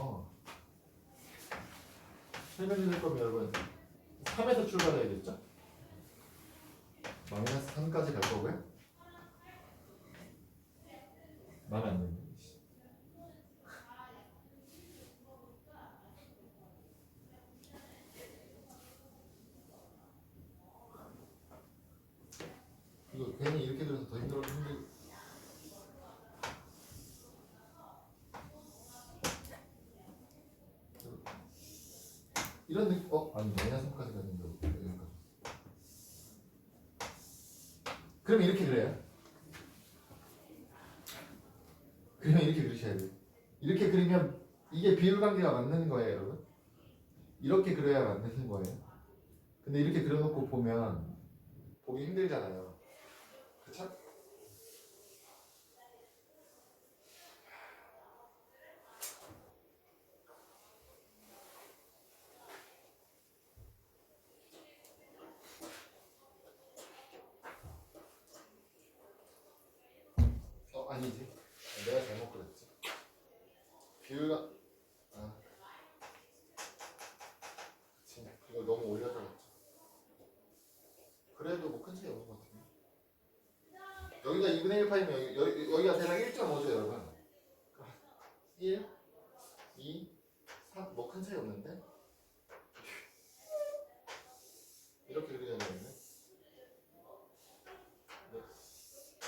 [SPEAKER 1] 3배 늘릴 거면 여러분 3에서 출발해야겠죠? 마이너스 3까지 갈 거고요. 마음에 안 드네. 이거 괜히 이렇게 들어서 더 힘들. 이런 느낌. 아니 마이너스 3까지 가는데 여기까지. 그럼 이렇게 그래요. 그러면 이렇게 그리셔야 돼요. 이렇게 그리면 이게 비율관계가 맞는 거예요, 여러분. 이렇게 그려야 맞는 거예요. 근데 이렇게 그려놓고 보면 보기 힘들잖아요. 그쵸? 아니지. 내가 잘못 그렸지. 비율가 그치. 이거 너무 올려서 그랬죠. 그래도 뭐 큰 차이 없는 것 같은데. 여기가 2분의 1 파이면 여기가 대략 1.5죠, 여러분. 1, 2, 3, 뭐 큰 차이 없는데? 이렇게 그려야 되는데. 네.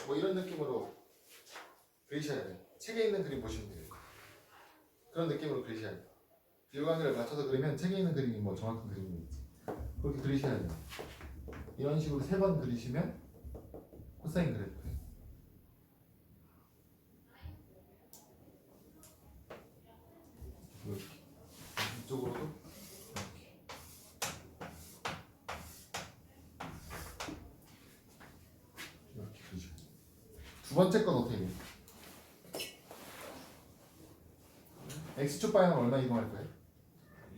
[SPEAKER 1] 뭐 이런 느낌으로 그리셔야 돼요. 책에 있는 그림 보시면 돼요. 그런 느낌으로 그리셔야 돼요. 비율관계를 맞춰서 그리면 책에 있는 그림이 뭐 정확한 그림이겠지. 그렇게 그리셔야 돼요. 이런 식으로 3번 그리시면 코사인 그래프. 이렇게. 이쪽으로도 이렇게 그리셔야 돼요. 두 번째 건 어떻게 돼요? x축 방향은 얼마 이동할 거예요?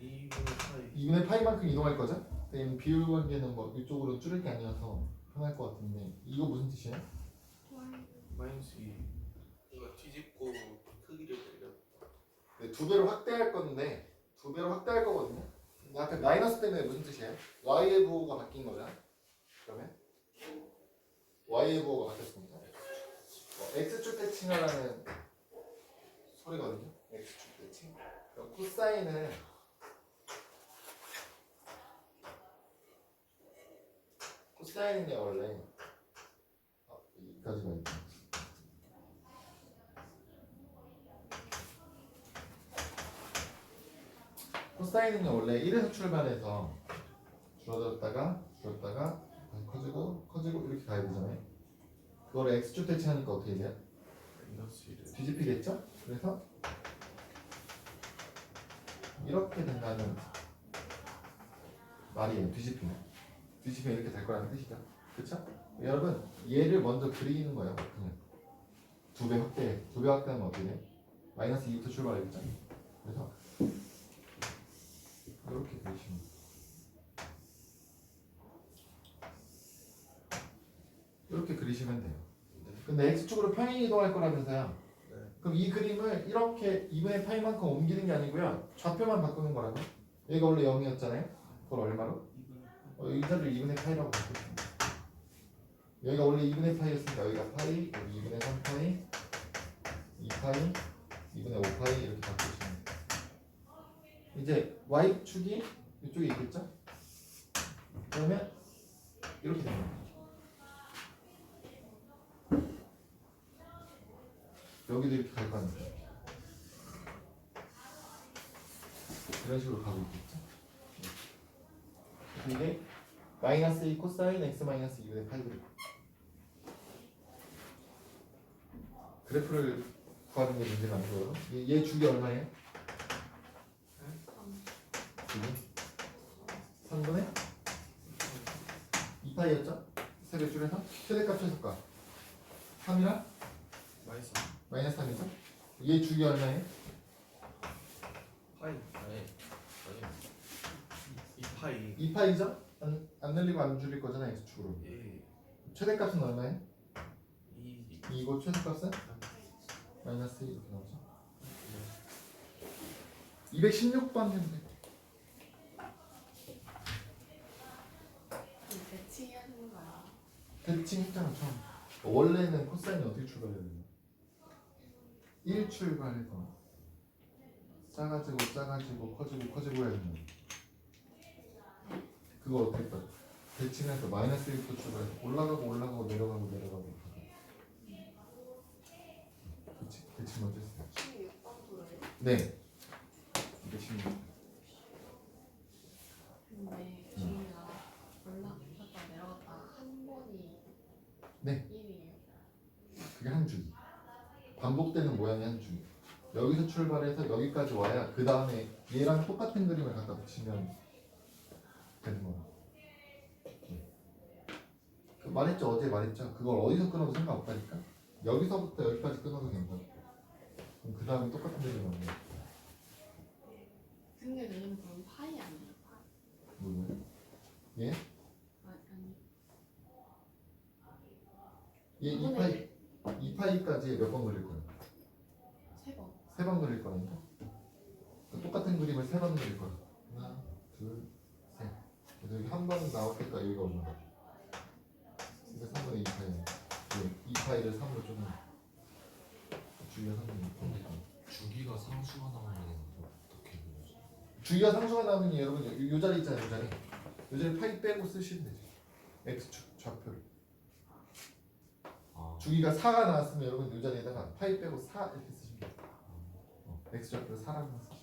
[SPEAKER 3] 2분의 파이.
[SPEAKER 1] 2분의 파이만큼 이동할 거죠? 비율 관계는 뭐 이쪽으로 줄일 게 아니어서 편할 것 같은데 이거 무슨 뜻이에요?
[SPEAKER 3] 마이너스 2. 이거 뒤집고 크기를 내려.
[SPEAKER 1] 네, 2배로 확대할 건데 2배로 확대할 거거든요. 근데 아까 마이너스 때문에 무슨 뜻이에요? y의 부호가 바뀐 거잖아. 그러면 y의 부호가 바뀌었습니다. x축 대칭하라는 소리거든요. x축 대칭. 그럼 코사인은요 원래 여기까지가 있다. 코사인은요 원래 1에서 출발해서 줄어들었다가 다시 커지고 이렇게 가야 되잖아요. 그거를 x축 대칭하니까 어떻게 돼요?
[SPEAKER 3] 마이너스 1을
[SPEAKER 1] 뒤집히겠죠? 그래서 이렇게 된다는 말이에요. 뒤집히면 이렇게 될 거라는 뜻이죠. 그쵸? 여러분 얘를 먼저 그리는 거예요. 그냥 2배 확대하면 어떻게 돼요? 마이너스 2부터 출발하겠죠? 그래서 이렇게 그리시면 돼요. 이렇게 그리시면 돼요. 근데 x축으로 평행 이동할 거라면서요.
[SPEAKER 3] 네.
[SPEAKER 1] 그럼 이 그림을 이렇게 2분의 파이만큼 옮기는 게 아니고요. 좌표만 바꾸는 거라고. 여기가 원래 0이었잖아요. 그걸 얼마로?
[SPEAKER 3] 2분의
[SPEAKER 1] 의자를 2분의 파이라고 바꾸시면 돼요. 여기가 원래 2분의 파이였으니까 여기가 파이, 여기 2분의 3파이, 2파이, 2분의 5파이 이렇게 바꾸시면 돼요. 이제 y축이 이쪽에 있겠죠? 그러면 이렇게 됩니다. 여기도 이렇게 갈 거 아닙니까? 이런 식으로 가고 있겠죠? 그래서 이게 마이너스 2 코사인 x 마이너스 2분의 8 그래프를 구하는 게 문제가 아니고요. 얘 주기 얼마예요? 주기 3분의 2파이였죠? 세배 줄여서 최대값 최소값 3이랑
[SPEAKER 3] 마이너스
[SPEAKER 1] 마이너스 3이죠? 얘 주기 얼마예요?
[SPEAKER 3] 파이
[SPEAKER 4] 아니
[SPEAKER 3] 2파이
[SPEAKER 1] 2파이죠? 안 늘리고 안 줄일 거잖아요 x축으로.
[SPEAKER 3] 예
[SPEAKER 1] 최대값은 얼마예요?
[SPEAKER 3] 2
[SPEAKER 1] 2고 최소값은? 마이너스 2 이렇게 나오죠. 216번 해도 돼요.
[SPEAKER 2] 대칭하는 거야.
[SPEAKER 1] 대칭 했잖아 처음. 원래는 코사인이 어떻게 출발해야 되나? 1 출발해서 작아지고 커지고 해야 되나? 그거 어떻게 했다? 대칭해서 마이너스 1부터 출발해서 올라가고 내려가고 그치? 대칭 먼저 했어요.
[SPEAKER 2] 16번 도예요.
[SPEAKER 1] 네. 216.
[SPEAKER 5] 근데 저희가 올라갔다 내려갔다 한 번이
[SPEAKER 1] 네.
[SPEAKER 5] 1이에요.
[SPEAKER 1] 그게 한 주기. 반복되는 모양의 한 주기. 여기서 출발해서 여기까지 와야 그 다음에 얘랑 똑같은 그림을 갖다 붙이면 되는 거야. 그 말했죠 어제 말했죠. 그걸 어디서 끊어도 상관없다니까. 여기서부터 여기까지 끊어도 괜찮아. 그럼 그 다음에 똑같은 그림이 나오는 거야.
[SPEAKER 5] 근데 왜냐면 그럼 파이 아니에요?
[SPEAKER 1] 뭐예요? 얘?
[SPEAKER 5] 아니
[SPEAKER 1] 얘 2파이까지 몇 번 그릴 거야?
[SPEAKER 5] 3번.
[SPEAKER 1] 3번 그릴 거니까 똑같은 그림을 3번 그릴 거야. 하나, 둘, 셋. 그래서 여기 한 번 나올 때까 여기가 얼마야? 그러니까 3분의 2파이. 2파이를 3으로 쪼는 주기가 3분의 2파이.
[SPEAKER 4] 주기가 상수가 나오면 어떻게 보죠?
[SPEAKER 1] 주기가 상수가 나오면 여러분 요 자리 있잖아요. 요 자리 파이 빼고 쓰시면 되죠. x축 좌표를.
[SPEAKER 4] 아
[SPEAKER 1] 주기가 4가 나왔으면 여러분 요 자리에다가 파이 빼고 4 이렇게 쓰시면 돼요. x 좌표를 4라고 쓰시면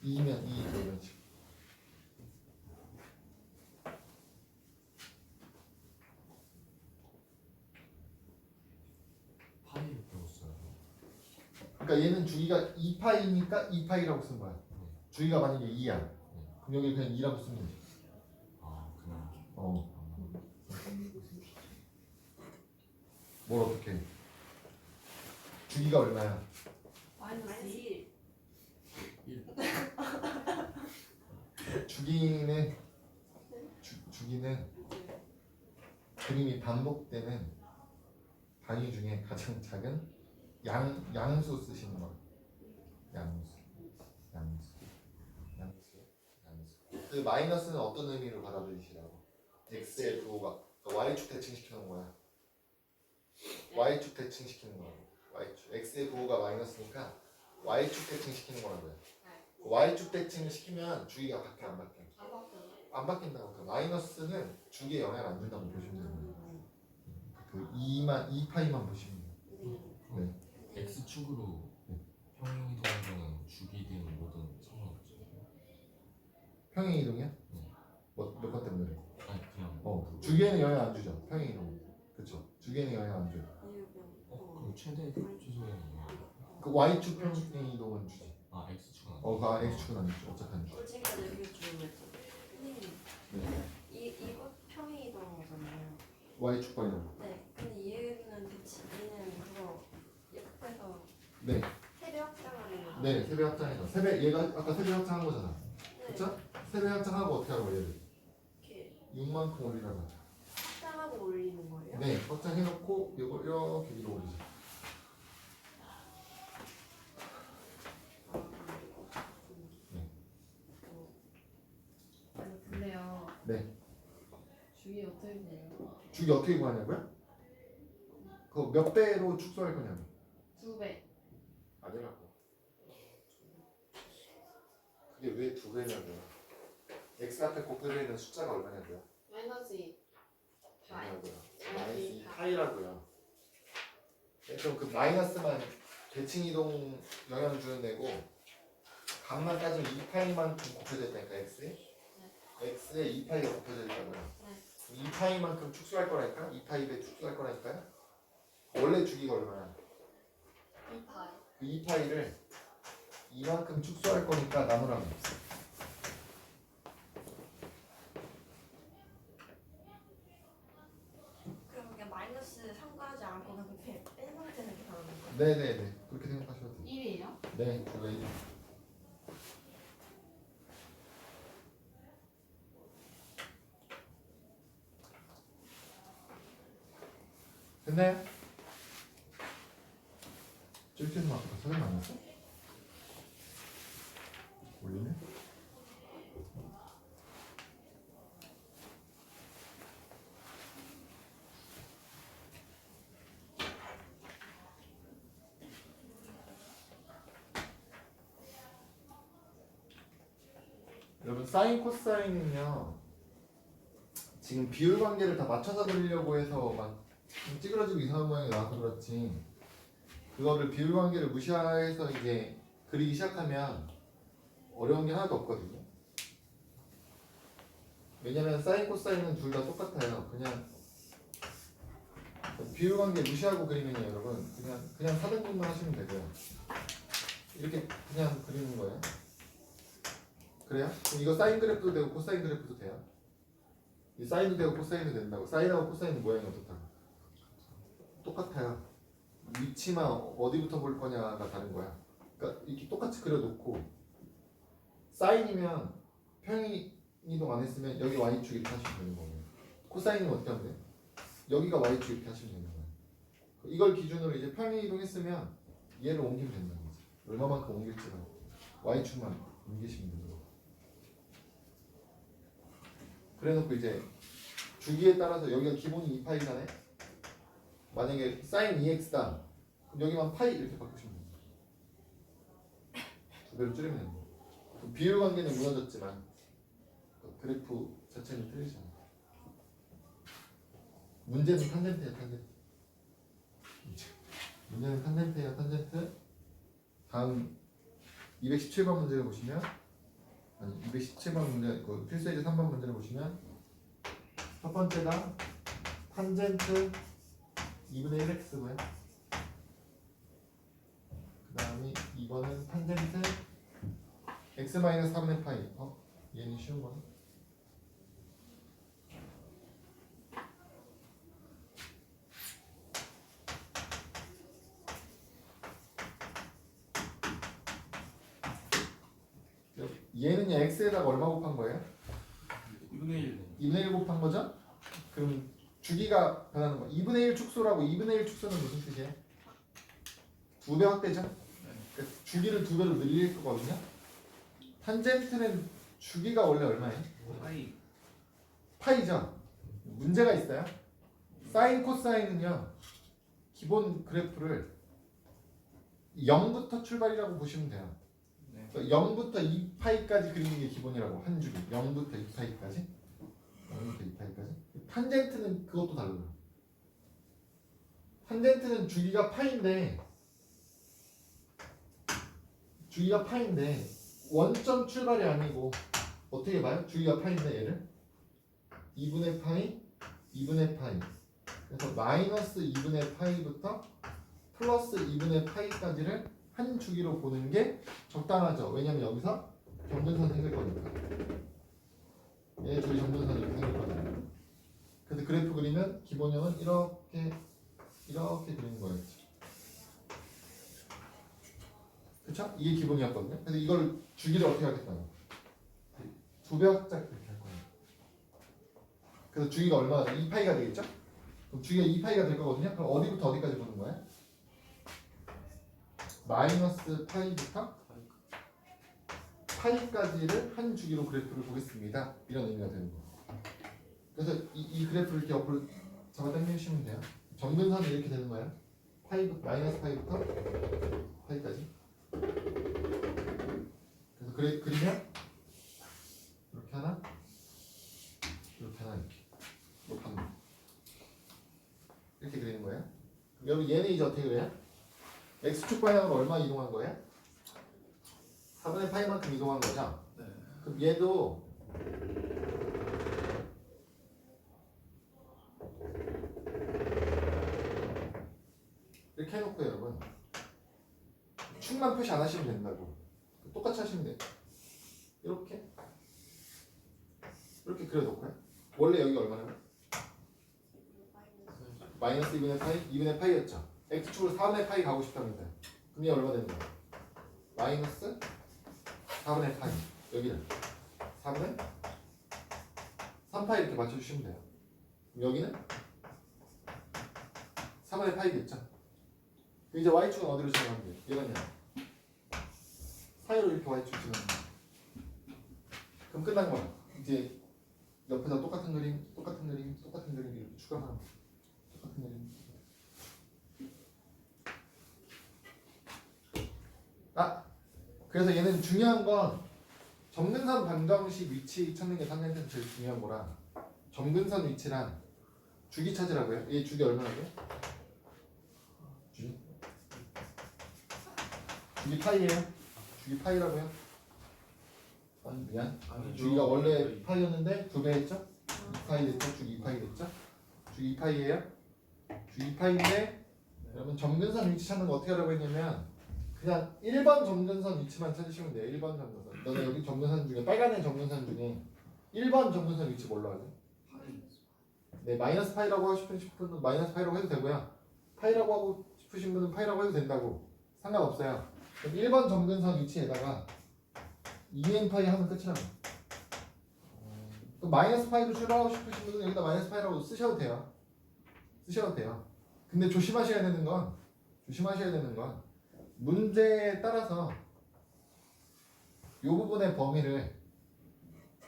[SPEAKER 1] 2면 2 이런 식으로.
[SPEAKER 4] 파이를 배웠어요.
[SPEAKER 1] 그러니까 얘는 주기가 2파이니까 2파이라고 쓴 거야. 주기가 만약에 2야. 그럼 여기 그냥 2라고 쓰면 돼.
[SPEAKER 4] 아 그냥
[SPEAKER 1] 어. 뭘 어떻게 해? 주기가 얼마야?
[SPEAKER 2] 마이너스 1.
[SPEAKER 1] 주기는 그림이 반복되는 단위 중에 가장 작은 양수 쓰시는 거야. 양수. 그 마이너스는 어떤 의미로 받아들이시라고? x의 부호가 y축 대칭시키는 거야. y축 대칭시키는 거라고. y축. x의 부호가 마이너스니까 y축 대칭시키는 거라고요. y축 대칭을 시키면 주기가 바뀌어 안 바뀌어? 안 바뀐다고. 그 마이너스는 주기에 영향을 안 준다고 보시면 돼요. 그 2파이만 보시면 돼요. 네.
[SPEAKER 4] X축으로
[SPEAKER 1] 네.
[SPEAKER 4] 평행 이동하면 주기든 뭐든 상관없죠.
[SPEAKER 1] 평행 이동이요?
[SPEAKER 4] 네.
[SPEAKER 1] 몇 번 때문에 그래?
[SPEAKER 4] 아니 그냥
[SPEAKER 1] 주기에는 영향 안 주죠. 평행 이동. 그렇죠. 주기에는 영향 안 줘요.
[SPEAKER 4] 그럼 최대 최소에는
[SPEAKER 1] 그 Y축 평행 이동은 주지.
[SPEAKER 4] X축은 안
[SPEAKER 1] 그 X축은 안 주죠. 어차피 안 주죠.
[SPEAKER 2] 지금까지 이렇게 주문했잖아. 선생님,
[SPEAKER 1] 네.
[SPEAKER 2] 이거 평행 이동한 거잖아요.
[SPEAKER 1] Y축 방향.
[SPEAKER 2] 네. 근데 얘는 그치. 얘는 그거 옆에서
[SPEAKER 1] 네.
[SPEAKER 2] 세배 확장하는 거.
[SPEAKER 1] 네. 세배 확장해서 얘가 아까 세배 확장한 거잖아.
[SPEAKER 2] 네.
[SPEAKER 1] 그렇죠? 세배 확장하고 어떻게 하라고 얘를?
[SPEAKER 2] 이렇게
[SPEAKER 1] 6만큼 올리라고 하죠.
[SPEAKER 2] 확장하고 올리는 거예요?
[SPEAKER 1] 네. 확장해놓고 이걸 이렇게 위로 올리죠.
[SPEAKER 5] 아니 근데요.
[SPEAKER 1] 네.
[SPEAKER 5] 주위 어떻게 돼요?
[SPEAKER 1] 주기 어떻게 구하냐고요? 그거 몇 배로 축소할 거냐고.
[SPEAKER 5] 2배.
[SPEAKER 1] 아니라고. 그게 왜 2배냐고요. x 앞에 곱해져 있는 숫자가 얼마냐고요.
[SPEAKER 5] 마이너스 2.
[SPEAKER 1] 아니라고요.
[SPEAKER 5] 마이너스
[SPEAKER 1] 2 파이라고요. 그럼 그 마이너스만 대칭 이동 영향 주는 애고 값만 따지면 2파이만큼 곱해져 있다니까 x에. x에 2파이가 곱해져 있다고요.
[SPEAKER 2] 네.
[SPEAKER 1] 2파이만큼 축소할 거라니까. 2파이 배 축소할 거라니까요. 원래 주기가 얼마야?
[SPEAKER 5] 2파이.
[SPEAKER 1] 그 2파이를 이만큼 축소할 거니까 나누라고 했어.
[SPEAKER 2] 그럼 그냥 마이너스 상관하지 않고 그냥 뺀 상태는 이렇게 나오는 거예요?
[SPEAKER 1] 네네네. 그렇게 생각하셔도 돼요.
[SPEAKER 5] 1이에요?
[SPEAKER 1] 네, 그거 이제. 됐나요? 찔찔 막 선생님 만났어? 올리네? 여러분 사인 코사인은요 지금 비율 관계를 다 맞춰서 그리려고 해서 막 좀 찌그러지고 이상한 모양이 나와서 그렇지 그거를 비율 관계를 무시해서 이제 그리기 시작하면 어려운 게 하나도 없거든요. 왜냐면 사인 코사인은 둘 다 똑같아요. 그냥 비율 관계 무시하고 그리면요 여러분 그냥 사등분만 하시면 되고요. 이렇게 그냥 그리는 거예요. 그래요? 그럼 이거 사인 그래프도 되고 코사인 그래프도 돼요. 이 사인도 되고 코사인도 된다고. 사인하고 코사인 모양이 어떻다고? 똑같아요. 위치만 어디부터 볼 거냐가 다른 거야. 그러니까 이렇게 똑같이 그려놓고 사인이면 평행 이동 안 했으면 여기 y축 이렇게 하시면 되는 거고요. 코사인은 어떻게 하면 돼? 여기가 y축 이렇게 하시면 되는 거예요. 이걸 기준으로 이제 평행 이동했으면 얘를 옮기면 된다는 거지. 얼마만큼 옮길지만 y축만 옮기시면 되는 거고. 그래놓고 이제 주기에 따라서 여기가 기본이 2파이잖아요. 만약에 sin 2x다. 그럼 여기만 파이 이렇게 바꾸시면 됩니다. 두 배로 줄이면 됩니다. 비율 관계는 무너졌지만 그래프 자체는 틀리잖아요. 문제는 탄젠트예요, 탄젠트. 문제는 탄젠트예요, 탄젠트. 다음 217번 문제를 보시면 아니 217번 문제 그 필수예제 3번 문제를 보시면 첫 번째가 탄젠트 2분의 1x고요. 그 다음이 2번은 탄젠트 x-4분의 파이. 얘는 쉬운 거네. 얘는요 x에다가 얼마 곱한 거예요?
[SPEAKER 3] 2분의 1.
[SPEAKER 1] 2분의 1 곱한 거죠? 그럼 주기가 변하는 거. 2분의 1 축소라고 2분의 1 축소는 무슨 뜻이에요? 2배 확대죠? 그러니까 주기를 2배로 늘릴 거거든요. 탄젠트는 주기가 원래 얼마예요?
[SPEAKER 3] 파이.
[SPEAKER 1] 파이죠. 문제가 있어요. 사인 코사인은요. 기본 그래프를 0부터 출발이라고 보시면 돼요.
[SPEAKER 3] 네.
[SPEAKER 1] 그러니까 0부터 2파이까지 그리는 게 기본이라고. 한 주기 0부터 2파이까지. 0부터 2파이까지. 탄젠트는 그것도 달라요. 탄젠트는 주기가 파인데 원점 출발이 아니고 어떻게 봐요? 주기가 파인데 얘를 2분의 파이, 2분의 파이. 그래서 마이너스 2분의 파이부터 플러스 2분의 파이까지를 한 주기로 보는 게 적당하죠. 왜냐면 여기서 점근선 생길 거니까. 얘 주기 점근선이 이렇게 생길 거잖아요. 그래서 그래프 그리면 기본형은 이렇게 그리는 거였죠. 그쵸? 이게 기본이었거든요. 그래서 이걸 주기를 어떻게 하겠다고? 두 배 확장 이렇게 할 거예요. 그래서 주기가 얼마나 돼? 2파이가 되겠죠? 그럼 주기가 2파이가 될 거거든요. 그럼 어디부터 어디까지 보는 거예요? 마이너스 파이부터 파이까지를 한 주기로 그래프를 보겠습니다. 이런 의미가 되는 거예요. 그래서 이 그래프를 이렇게 옆으로 잡아당기시면 돼요. 점근선이 이렇게 되는 거예요. 마이너스 파이부터 파이까지. 그래서 그리면 이렇게 하나, 이렇게 하나 이렇게 반복. 이렇게 그리는 거예요. 여러분 얘는 이제 어떻게 그래요? x축 방향으로 얼마 이동한 거예요? 4분의 파이만큼 이동한 거죠?
[SPEAKER 3] 네.
[SPEAKER 1] 그럼 얘도 이렇게 해놓고 여러분 축만 표시 안 하시면 된다고. 똑같이 하시면 돼요. 이렇게 그려놓고요. 원래 여기가 얼마냐면 마이너스 2분의 파이, 2분의 파이였죠. x축으로 4분의 파이 가고 싶다면서요. 그럼 얘 얼마 되는 거야? 마이너스 4분의 파이. 여기는 4분의 3파이 이렇게 맞춰주시면 돼요. 그럼 여기는 4분의 파이겠죠. 이제 y축은 어디로 지나가면 돼요? 얘가냐 사이로 이렇게 y축 지나가면 돼요. 그럼 끝난 거야. 이제 옆에다 똑같은 그림 이렇게 추가하는 거야. 똑같은 그림. 그래서 얘는 중요한 건 점근선 방정식 위치 찾는 게 탄젠트는 제일 중요한 거라 점근선 위치랑 주기 찾으라고요. 얘 주기 얼마나고요? 주기 파이예요. 주기 파이라고요. 미안. 주기가 원래 파이였는데 2배 했죠? 2파이 됐죠? 주기 2파이 됐죠? 주기 2파이예요. 주기 2파이인데 여러분 점근선 위치 찾는 거 어떻게 하라고 했냐면 그냥 1번 점근선 위치만 찾으시면 돼요. 1번 점근선. 너네 여기 점근선 중에 빨간색 점근선 중에 1번 점근선 위치 뭘로 하죠? 네, 마이너스 파이라고 하고 싶으신 분은 마이너스 파이라고 해도 되고요. 파이라고 하고 싶으신 분은 파이라고 해도 된다고. 상관없어요. 그럼 1번 점근선 위치에다가 2n 파이 하면 끝이라고. 또 마이너스 파이로 출발하고 싶으신 분은 여기다 마이너스 파이라고 쓰셔도 돼요. 근데 조심하셔야 되는 건 문제에 따라서 이 부분의 범위를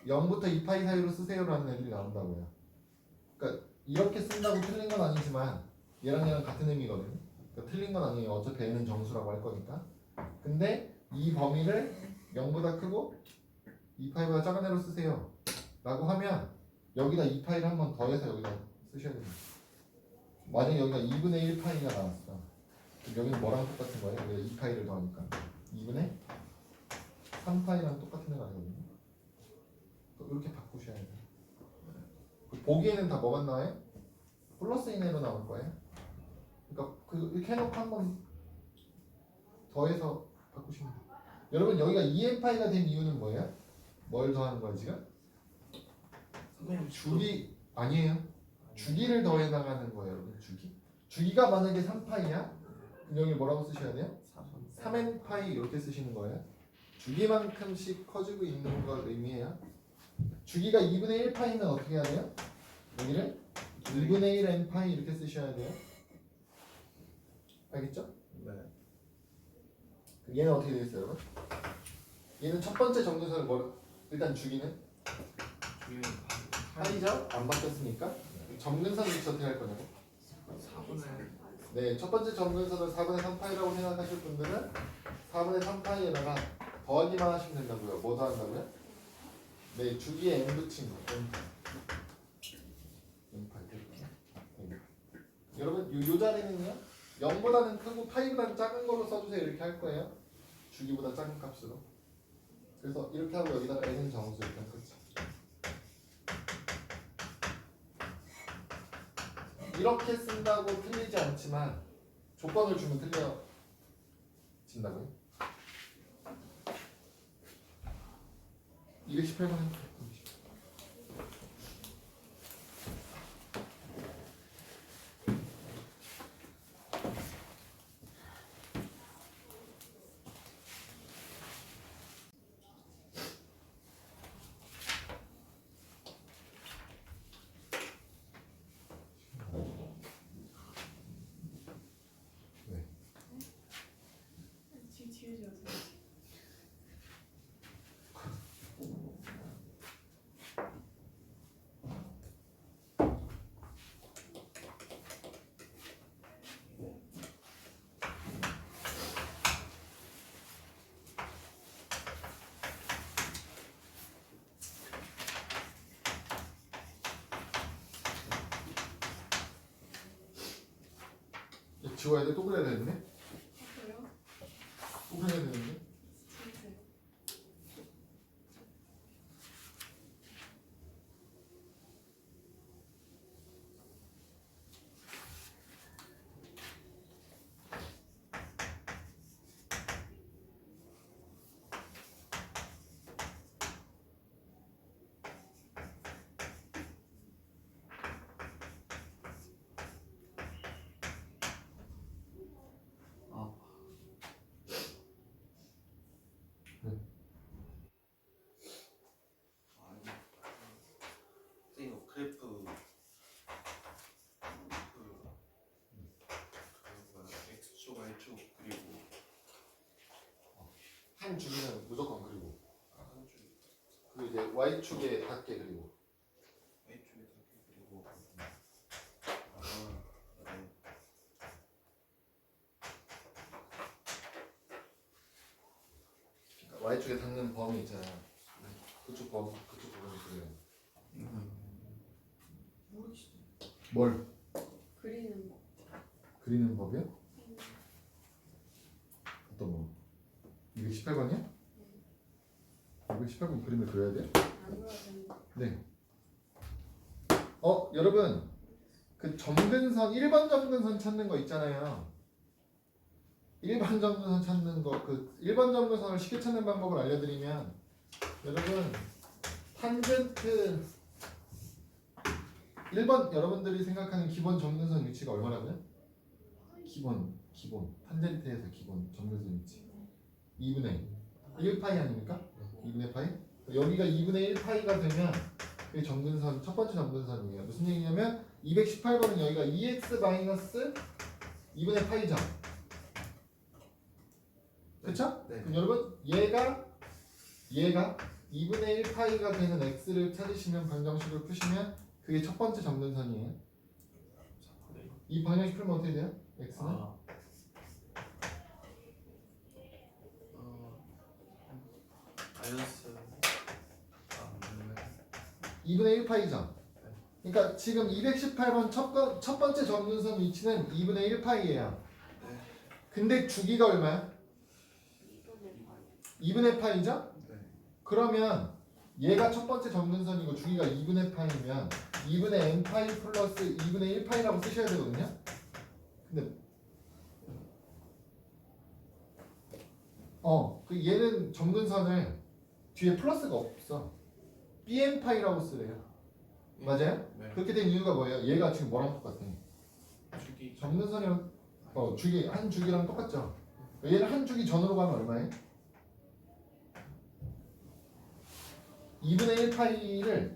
[SPEAKER 1] 0부터 2파이 사이로 쓰세요라는 애들이 나온다고요. 그러니까 이렇게 쓴다고 틀린 건 아니지만 얘랑 같은 의미거든요. 그러니까 틀린 건 아니에요. 어차피 얘는 정수라고 할 거니까. 근데 이 범위를 0보다 크고 2파이보다 작은 애로 쓰세요 라고 하면 여기다 2파이를 한 번 더해서 여기다 쓰셔야 됩니다. 만약에 여기가 2분의 1파이가 나왔어. 그럼 여기는 뭐랑 똑같은 거예요? 여기다 2파이를 더하니까 2분의 3파이랑 똑같은 애가 아니거든요. 이렇게 바꾸셔야 돼요. 보기에는 다 뭐가 나와요? 플러스인 애로 나올 거예요. 그러니까 이렇게 해놓고 한 번 더해서 바꾸시면 돼요. 여러분 여기가 2n파이가 된 이유는 뭐예요? 뭘 더하는 거야 지금? 주기 아니에요. 주기를 더해 나가는 거예요 여러분. 주기가 만약에 3파이야? 그럼 여기 뭐라고 쓰셔야 돼요? 3n파이 이렇게 쓰시는 거예요. 주기만큼씩 커지고 있는 걸 의미해요. 주기가 2분의 1파이면 어떻게 해야 돼요? 여기를 2분의 1 n파이 이렇게 쓰셔야 돼요. 알겠죠?
[SPEAKER 3] 네.
[SPEAKER 1] 얘는 어떻게 되겠어요 여러분? 얘는 첫 번째 점근선을 일단 주기는
[SPEAKER 3] 주기는
[SPEAKER 1] 파이죠? 안 바뀌었으니까 점근선 위치 어떻게 할 거냐고?
[SPEAKER 3] 4분의
[SPEAKER 1] 네, 첫 번째 점근선을 4분의 3파이라고 생각하실 분들은 4분의 3파이에다가 더하기만 하시면 된다고요. 뭐 더한다고요? 네, 주기에 n 붙인 거. n파이. 여러분 요 자리는요 0보다는 크고 파이보다는 작은 거로 써주세요 이렇게 할 거예요. 주기보다 작은 값으로. 그래서 이렇게 하고 여기다가 n은 정수 이렇게 할 거죠. 이렇게 쓴다고 틀리지 않지만 조건을 주면 틀려진다고요? 218번
[SPEAKER 5] 지우지 마세요.
[SPEAKER 1] 지워야 돼? 또 그래야 되는데?
[SPEAKER 5] 그래요?
[SPEAKER 1] 또 그래야 되는데?
[SPEAKER 5] 지우세요.
[SPEAKER 3] 아 아니 선생님 그래프 x축 y축 그리고
[SPEAKER 1] 한 주기는 무조건 그리고
[SPEAKER 3] 한 줄
[SPEAKER 1] 그리고 이제 y축에 닿게 그리고
[SPEAKER 3] y축에 닿게 그리고 네.
[SPEAKER 1] 그러니까 y축에 닿는 범위 있잖아요. 그쪽 범위 그쪽 부분이 그래요.
[SPEAKER 3] 모르겠어.
[SPEAKER 1] 뭘
[SPEAKER 5] 그리는 거.
[SPEAKER 1] 그리는 법이요? 어떤 거? 218번이요? 218번 그림을 그려야 돼?
[SPEAKER 5] 안 그려도 된다.
[SPEAKER 1] 네. 여러분 그 점근선 1번 점근선 찾는 거 있잖아요. 1번 점근선 찾는 거 그 1번 점근선을 쉽게 찾는 방법을 알려드리면 여러분 탄젠트 1번 여러분들이 생각하는 기본 점근선 위치가 얼마라고요? 기본 탄젠트에서 기본 점근선 위치 2분의 1파이 아닙니까? 2분의 파이? 여기가 2분의 1파이가 되면 그게 점근선 첫 번째 점근선이에요. 무슨 얘기냐면 218번은 여기가 2x 마이너스 2분의 파이죠. 그쵸?
[SPEAKER 3] 네.
[SPEAKER 1] 그럼 여러분 얘가 2분의 1파이가 되는 x를 찾으시면 방정식을 푸시면 그게 첫 번째 점근선이에요. 이 방정식 풀면 어떻게 돼요? x는?
[SPEAKER 3] 마이너스
[SPEAKER 1] 2분의 1파이죠. 그러니까 지금 218번 첫 번째 점근선 위치는 2분의 1파이예요.
[SPEAKER 3] 네.
[SPEAKER 1] 근데 주기가 얼마야? 2분의 파이죠?
[SPEAKER 3] 네.
[SPEAKER 1] 그러면 얘가 첫 번째 점근선이고 주기가 2분의 파이면 2분의 n 파이 플러스 2분의 1파이라고 쓰셔야 되거든요. 근데 그 얘는 점근선을 뒤에 플러스가 없어. bn 파이라고 쓰래요. 맞아요?
[SPEAKER 3] 네.
[SPEAKER 1] 그렇게 된 이유가 뭐예요? 얘가 지금 뭐랑 똑같아?
[SPEAKER 3] 주기
[SPEAKER 1] 점근선이랑 주기 한 주기랑 똑같죠. 얘는 한 주기 전으로 가면 얼마예요? 2분의 1파이를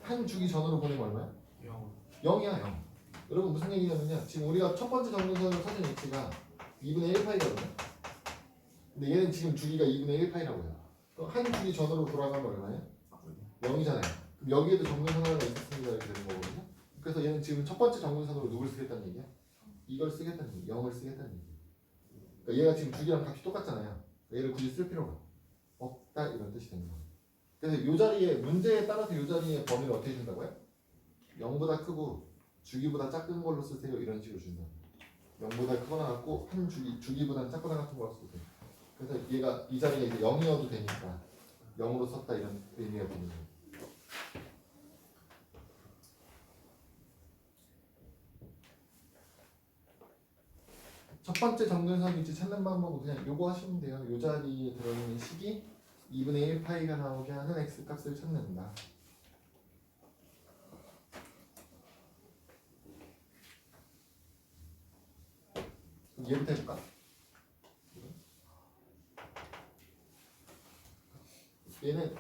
[SPEAKER 1] 한 주기 전으로 보내면 얼마야?
[SPEAKER 3] 0
[SPEAKER 1] 0이야 0. 여러분 무슨 얘기냐면요. 지금 우리가 첫 번째 점근선으로 찾은 위치가 2분의 1파이거든요. 근데 얘는 지금 주기가 2분의 1파이라고요. 그럼 한 주기 전으로 돌아가면 얼마예요? 0이잖아요. 그럼 여기에도 점근선 하나가 있었으니까 이렇게 되는 거거든요. 그래서 얘는 지금 첫 번째 점근선으로 누굴 쓰겠다는 얘기야? 이걸 쓰겠다는 얘기, 0을 쓰겠다는 얘기. 그러니까 얘가 지금 주기랑 값이 똑같잖아요. 얘를 굳이 쓸 필요가 없다 이런 뜻이 되는 거예요. 그래서 이 자리에 문제에 따라서 이 자리에 범위를 어떻게 준다고요? 0보다 크고 주기보다 작은 걸로 쓰세요 이런 식으로 준다. 0보다 크거나 같고 한 주기보다는 작거나 같은 걸로 써도 돼. 그래서 얘가 이 자리가 이제 0이어도 되니까 0으로 썼다 이런 의미가 되는 거예요. 첫 번째 정근선 위치 찾는 방법은 그냥 요거 하시면 돼요. 요 자리에 들어있는 식이 2분의 1 파이가 나오게 하는 x 값을 찾는다. 그럼 얘부터 해볼까? 얘는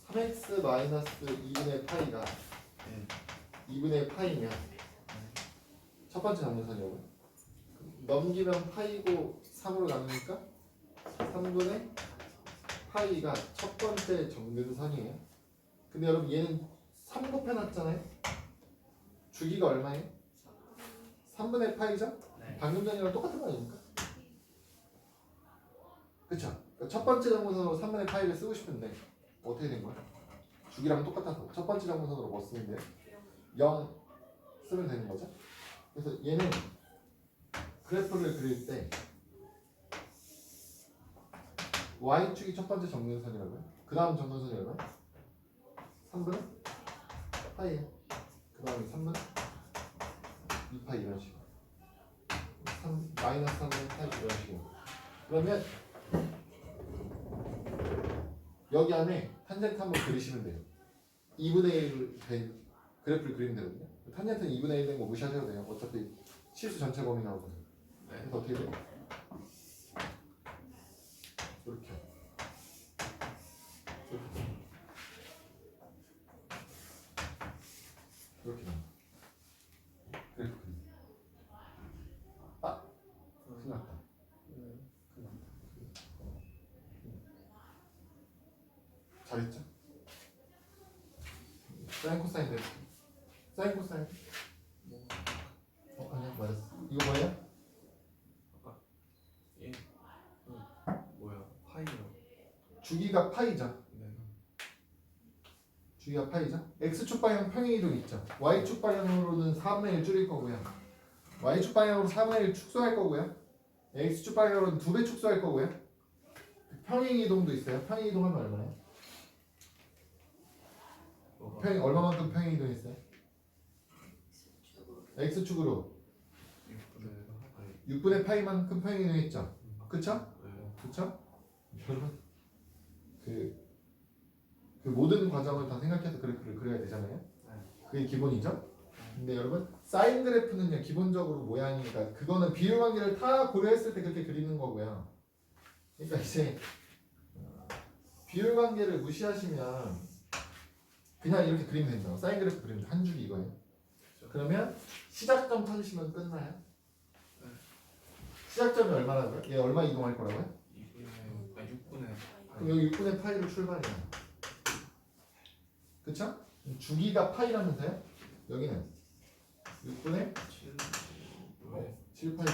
[SPEAKER 1] 3x 마이너스 2분의 파이가
[SPEAKER 3] 네.
[SPEAKER 1] 2분의 파이면 첫 번째 정근선이라고요. 넘기면 파이고 3으로 나누니까 3분의 파이가 첫 번째 정근선이에요. 근데 여러분 얘는 3 곱해놨잖아요. 주기가 얼마예요? 3분의 파이죠?
[SPEAKER 3] 네.
[SPEAKER 1] 방금 전이랑 똑같은 거 아닙니까? 그쵸? 그러니까 첫 번째 정근선으로 3분의 파이를 쓰고 싶은데 어떻게 된 거야? 주기랑 똑같아서 첫 번째 정근선으로 뭐 쓰면 돼요? 0 쓰면 되는 거죠? 그래서 얘는 그래프를 그릴 때 y축이 첫 번째 정근선이라고요. 그 다음 정근선이 얼마야? 3분의 파이예요. 그 다음에 3분의 2파이 이런 식으로 3, 마이너스 3분의 파이 이런 식으로. 그러면 여기 안에 탄젠트 한번 그리시면 돼요. 2분의 1 된 그래프를 그리면 되거든요. 탄젠트는 2분의 1 된 거 무시하셔도 돼요. 어차피 실수 전체 범위 나오거든요.
[SPEAKER 3] 네.
[SPEAKER 1] 그래서 어떻게 돼요? 이렇게 이렇게 나옵니다. 그래프 그림. 아! 큰일 났다. 큰일 났다. 잘했죠? 사인 코사인 됐어. 사인 코사인. 아니야 맞았어. 이거 뭐예요?
[SPEAKER 3] 예. 뭐야? 파이요.
[SPEAKER 1] 주기가 파이죠.
[SPEAKER 3] 네.
[SPEAKER 1] 주기가 파이죠. x축 방향 평행이동 있죠. y축 방향으로는 4분의 1 줄일 거고요. y축 방향으로 4분의 1 축소할 거고요. x축 방향으로는 2배 축소할 거고요. 평행이동도 있어요. 평행이동하면 얼마나요? 평행 얼마만큼 평행이동했어요? x축으로 6분의 파이만큼 평행이동했죠. 그쵸? 그쵸? 여러분 그 모든 과정을 다 생각해서 그래프를 그려야 되잖아요. 그게 기본이죠. 근데 여러분 사인 그래프는요 기본적으로 모양이 그러니까 그거는 비율 관계를 다 고려했을 때 그렇게 그리는 거고요. 그러니까 이제 비율 관계를 무시하시면 그냥 이렇게 그리면 된다고. 사인 그래프 그리면 한 줄이 이거예요. 그러면 시작점 찾으시면 끝나요. 시작점이 얼마라고요? 얘 얼마 이동할 거라고요?
[SPEAKER 3] 6분의
[SPEAKER 1] 그럼 여기 6분의 파이로 출발이야. 그쵸? 주기가 파이라면서요? 여기는 6분의 7파이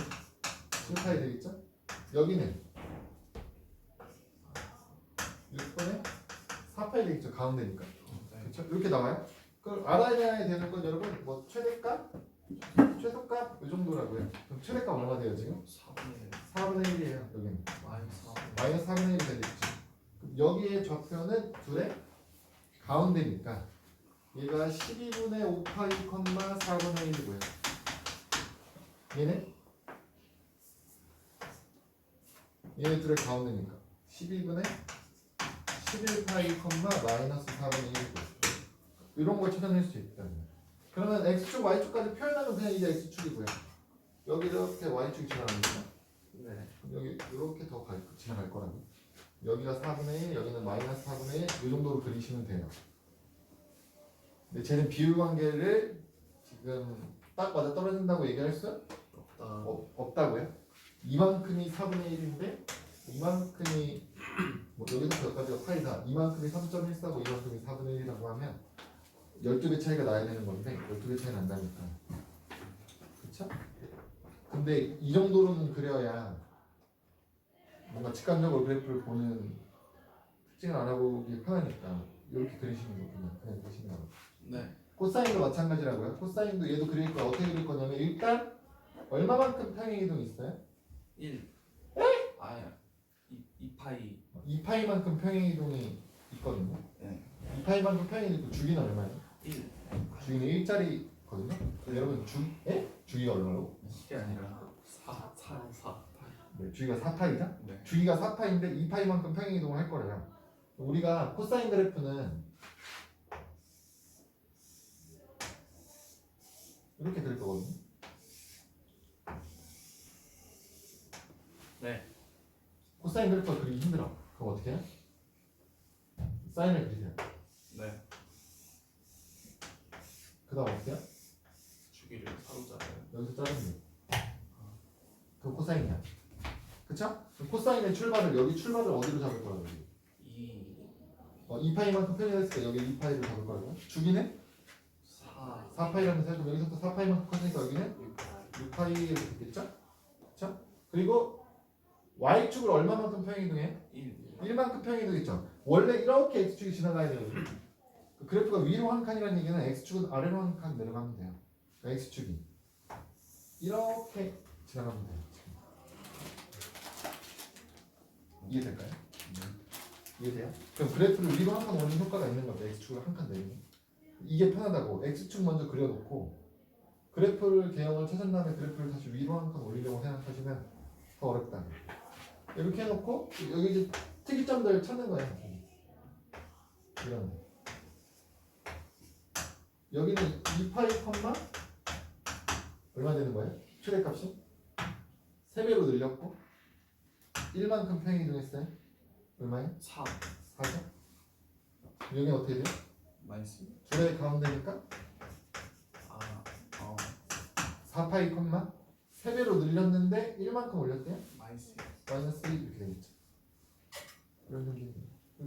[SPEAKER 1] 7파이 되겠죠? 여기는 6분의 4파이 되겠죠? 가운데니까. 그쵸? 이렇게 나와요? 그걸 알아야 되는 건 여러분 뭐 최대값? 최소값? 이 정도라고요. 그럼 최대값 얼마 돼요 지금? 4분의 1이에요 여기는. 마이너스 4분의 1이 되겠죠. 여기에 좌표는 둘의 가운데니까 얘가 12분의 5파이 컴마 4분의 1이고요. 얘네 둘의 가운데니까 12분의 11파이 컴마 마이너스 4분의 1이고요. 이런 걸 찾아낼 수 있다. 그러면 x축, y축까지 표현하면 그냥 이제 x축이고요. 여기 이렇게 y축이 지나갑니다.
[SPEAKER 3] 네.
[SPEAKER 1] 여기 이렇게 더 지나갈 거라고. 여기가 4분의 1, 여기는 마이너스 4분의 1, 이 정도로 그리시면 돼요. 근데 쟤는 비율 관계를 지금 딱 맞아 떨어진다고 얘기할 수 없다고요? 이만큼이 4분의 1인데 이만큼이 뭐 여기서 여기까지가 파이다. 이만큼이 3.14고 이만큼이 4분의 1이라고 하면 12배 차이가 나야 되는 건데 12배 차이 난다니까. 그쵸? 근데 이 정도로는 그려야 뭔가 직관적으로 그래프를 보는 특징을 알아보기 편하니까 이렇게 그리시는 거군요. 그냥 그리시는 거.
[SPEAKER 3] 네.
[SPEAKER 1] 코사인도 마찬가지라고요. 코사인도 얘도 그릴 거 어떻게 그릴 거냐면 일단 얼마만큼 평행 이동이 있어요?
[SPEAKER 3] 1. 아야. 2파이.
[SPEAKER 1] 2파이만큼 평행 이동이 있거든요.
[SPEAKER 3] 네.
[SPEAKER 1] 2파이만큼 평행 이동 주기는 얼마예요?
[SPEAKER 3] 1.
[SPEAKER 1] 주기는 1짜리거든요. 여러분 주기가 얼마라고?
[SPEAKER 3] 이게 아니라
[SPEAKER 4] 4
[SPEAKER 1] 네, 주기가 4파이죠?
[SPEAKER 3] 네.
[SPEAKER 1] 주기가 4파인데 2파이만큼 평행 이동을 할 거래요. 우리가 코사인 그래프는 이렇게 그릴 거거든요.
[SPEAKER 3] 네.
[SPEAKER 1] 코사인 그래프가 그리기 힘들어. 그럼 어떻게 해요? 사인을 그리세요.
[SPEAKER 3] 네.
[SPEAKER 1] 그 다음 어떻게 해요?
[SPEAKER 4] 주기를 사로잡아요.
[SPEAKER 1] 여기서 자르면 돼요. 그 코사인이야. 그쵸? 그럼 코사인의 출발을 여기 출발을 어디로 잡을 거라고?
[SPEAKER 4] 2
[SPEAKER 1] 2파이만큼 평행했을 때 여기 2파이를 잡을 거라고? 주기는
[SPEAKER 4] 4
[SPEAKER 1] 4파이라는 세. 그럼 여기서부터 4파이만큼 커지니까 여기는 6파이로 됐겠죠? 그쵸? 그리고 y축을 얼마만큼 평행 이동해?
[SPEAKER 3] 1.
[SPEAKER 1] 1만큼 평행 이동했죠? 원래 이렇게 x축이 지나가야 되거든요. 그 그래프가 위로 한 칸이라는 얘기는 x축은 아래로 한 칸 내려가면 돼요. 그러니까 x축이 이렇게 지나가면 돼요. 이해될까요? 이해돼요? 그럼 그래프를 위로 한 칸 올리는 효과가 있는 거죠. x축을 한 칸 내리면. 이게 편하다고. x축 먼저 그려놓고 그래프를 개형을 찾은 다음에 그래프를 다시 위로 한 칸 올리려고 생각하시면 더 어렵다. 이렇게 해놓고 여기 이제 특이점들 찾는 거예요. 이런 거. 여기는 2파이 컴마 얼마 되는 거예요? 최대값이 3배로 늘렸고 1만큼 평행 이동했어요. 얼마예요?
[SPEAKER 3] 4.
[SPEAKER 1] 4죠? 여기는 어떻게 돼요?
[SPEAKER 3] 마이너스.
[SPEAKER 1] 둘의 가운데니까
[SPEAKER 3] 아.
[SPEAKER 1] 4파이 컴마 3배로 늘렸는데 1만큼 올렸대요?
[SPEAKER 3] 마이너스.
[SPEAKER 1] 마이너스 1 이렇게 되겠죠. 이런 정도.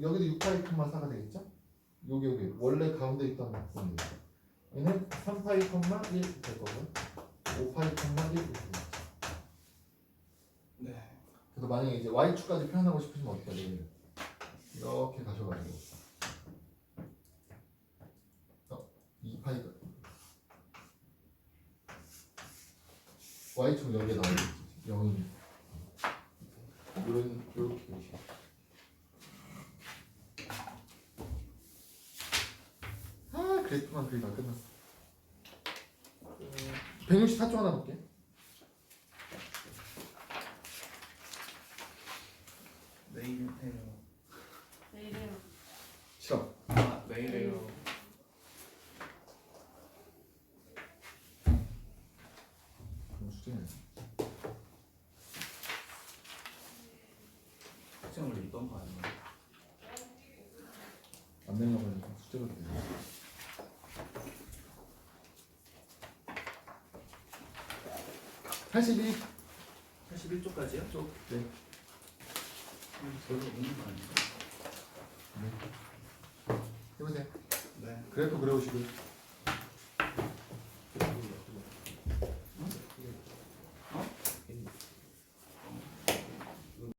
[SPEAKER 1] 여기도 6파이 컴마 4가 되겠죠? 여기 원래 가운데 있던 부분이 얘는 3파이 컴마 1 될 거고요. 5파이 컴마 1 이렇게 되겠죠.
[SPEAKER 3] 네.
[SPEAKER 1] 그래서 만약에 이제 y축까지 표현하고 싶으시면 어떻게 해야 돼요? 이렇게 가져가지고 2파이가 y축은 여기에 나와있겠지. 0이 이렇게 그래프만 그리다 끝났어. 164쪽 하나 볼게.
[SPEAKER 3] 내일 해요.
[SPEAKER 5] 내일이요.
[SPEAKER 1] 싫어.
[SPEAKER 3] 아, 내일 해요.
[SPEAKER 1] 그럼 숙제네.
[SPEAKER 3] 학생을 있던 거 아니에요?
[SPEAKER 1] 안 되려고 하니까 숙제로 돼. (82)
[SPEAKER 3] 81쪽까지요?
[SPEAKER 1] 쪽. 네.
[SPEAKER 3] 별로 없는 거 아니에요?
[SPEAKER 1] 해보세요.
[SPEAKER 3] 네.
[SPEAKER 1] 그래프 그려오시고.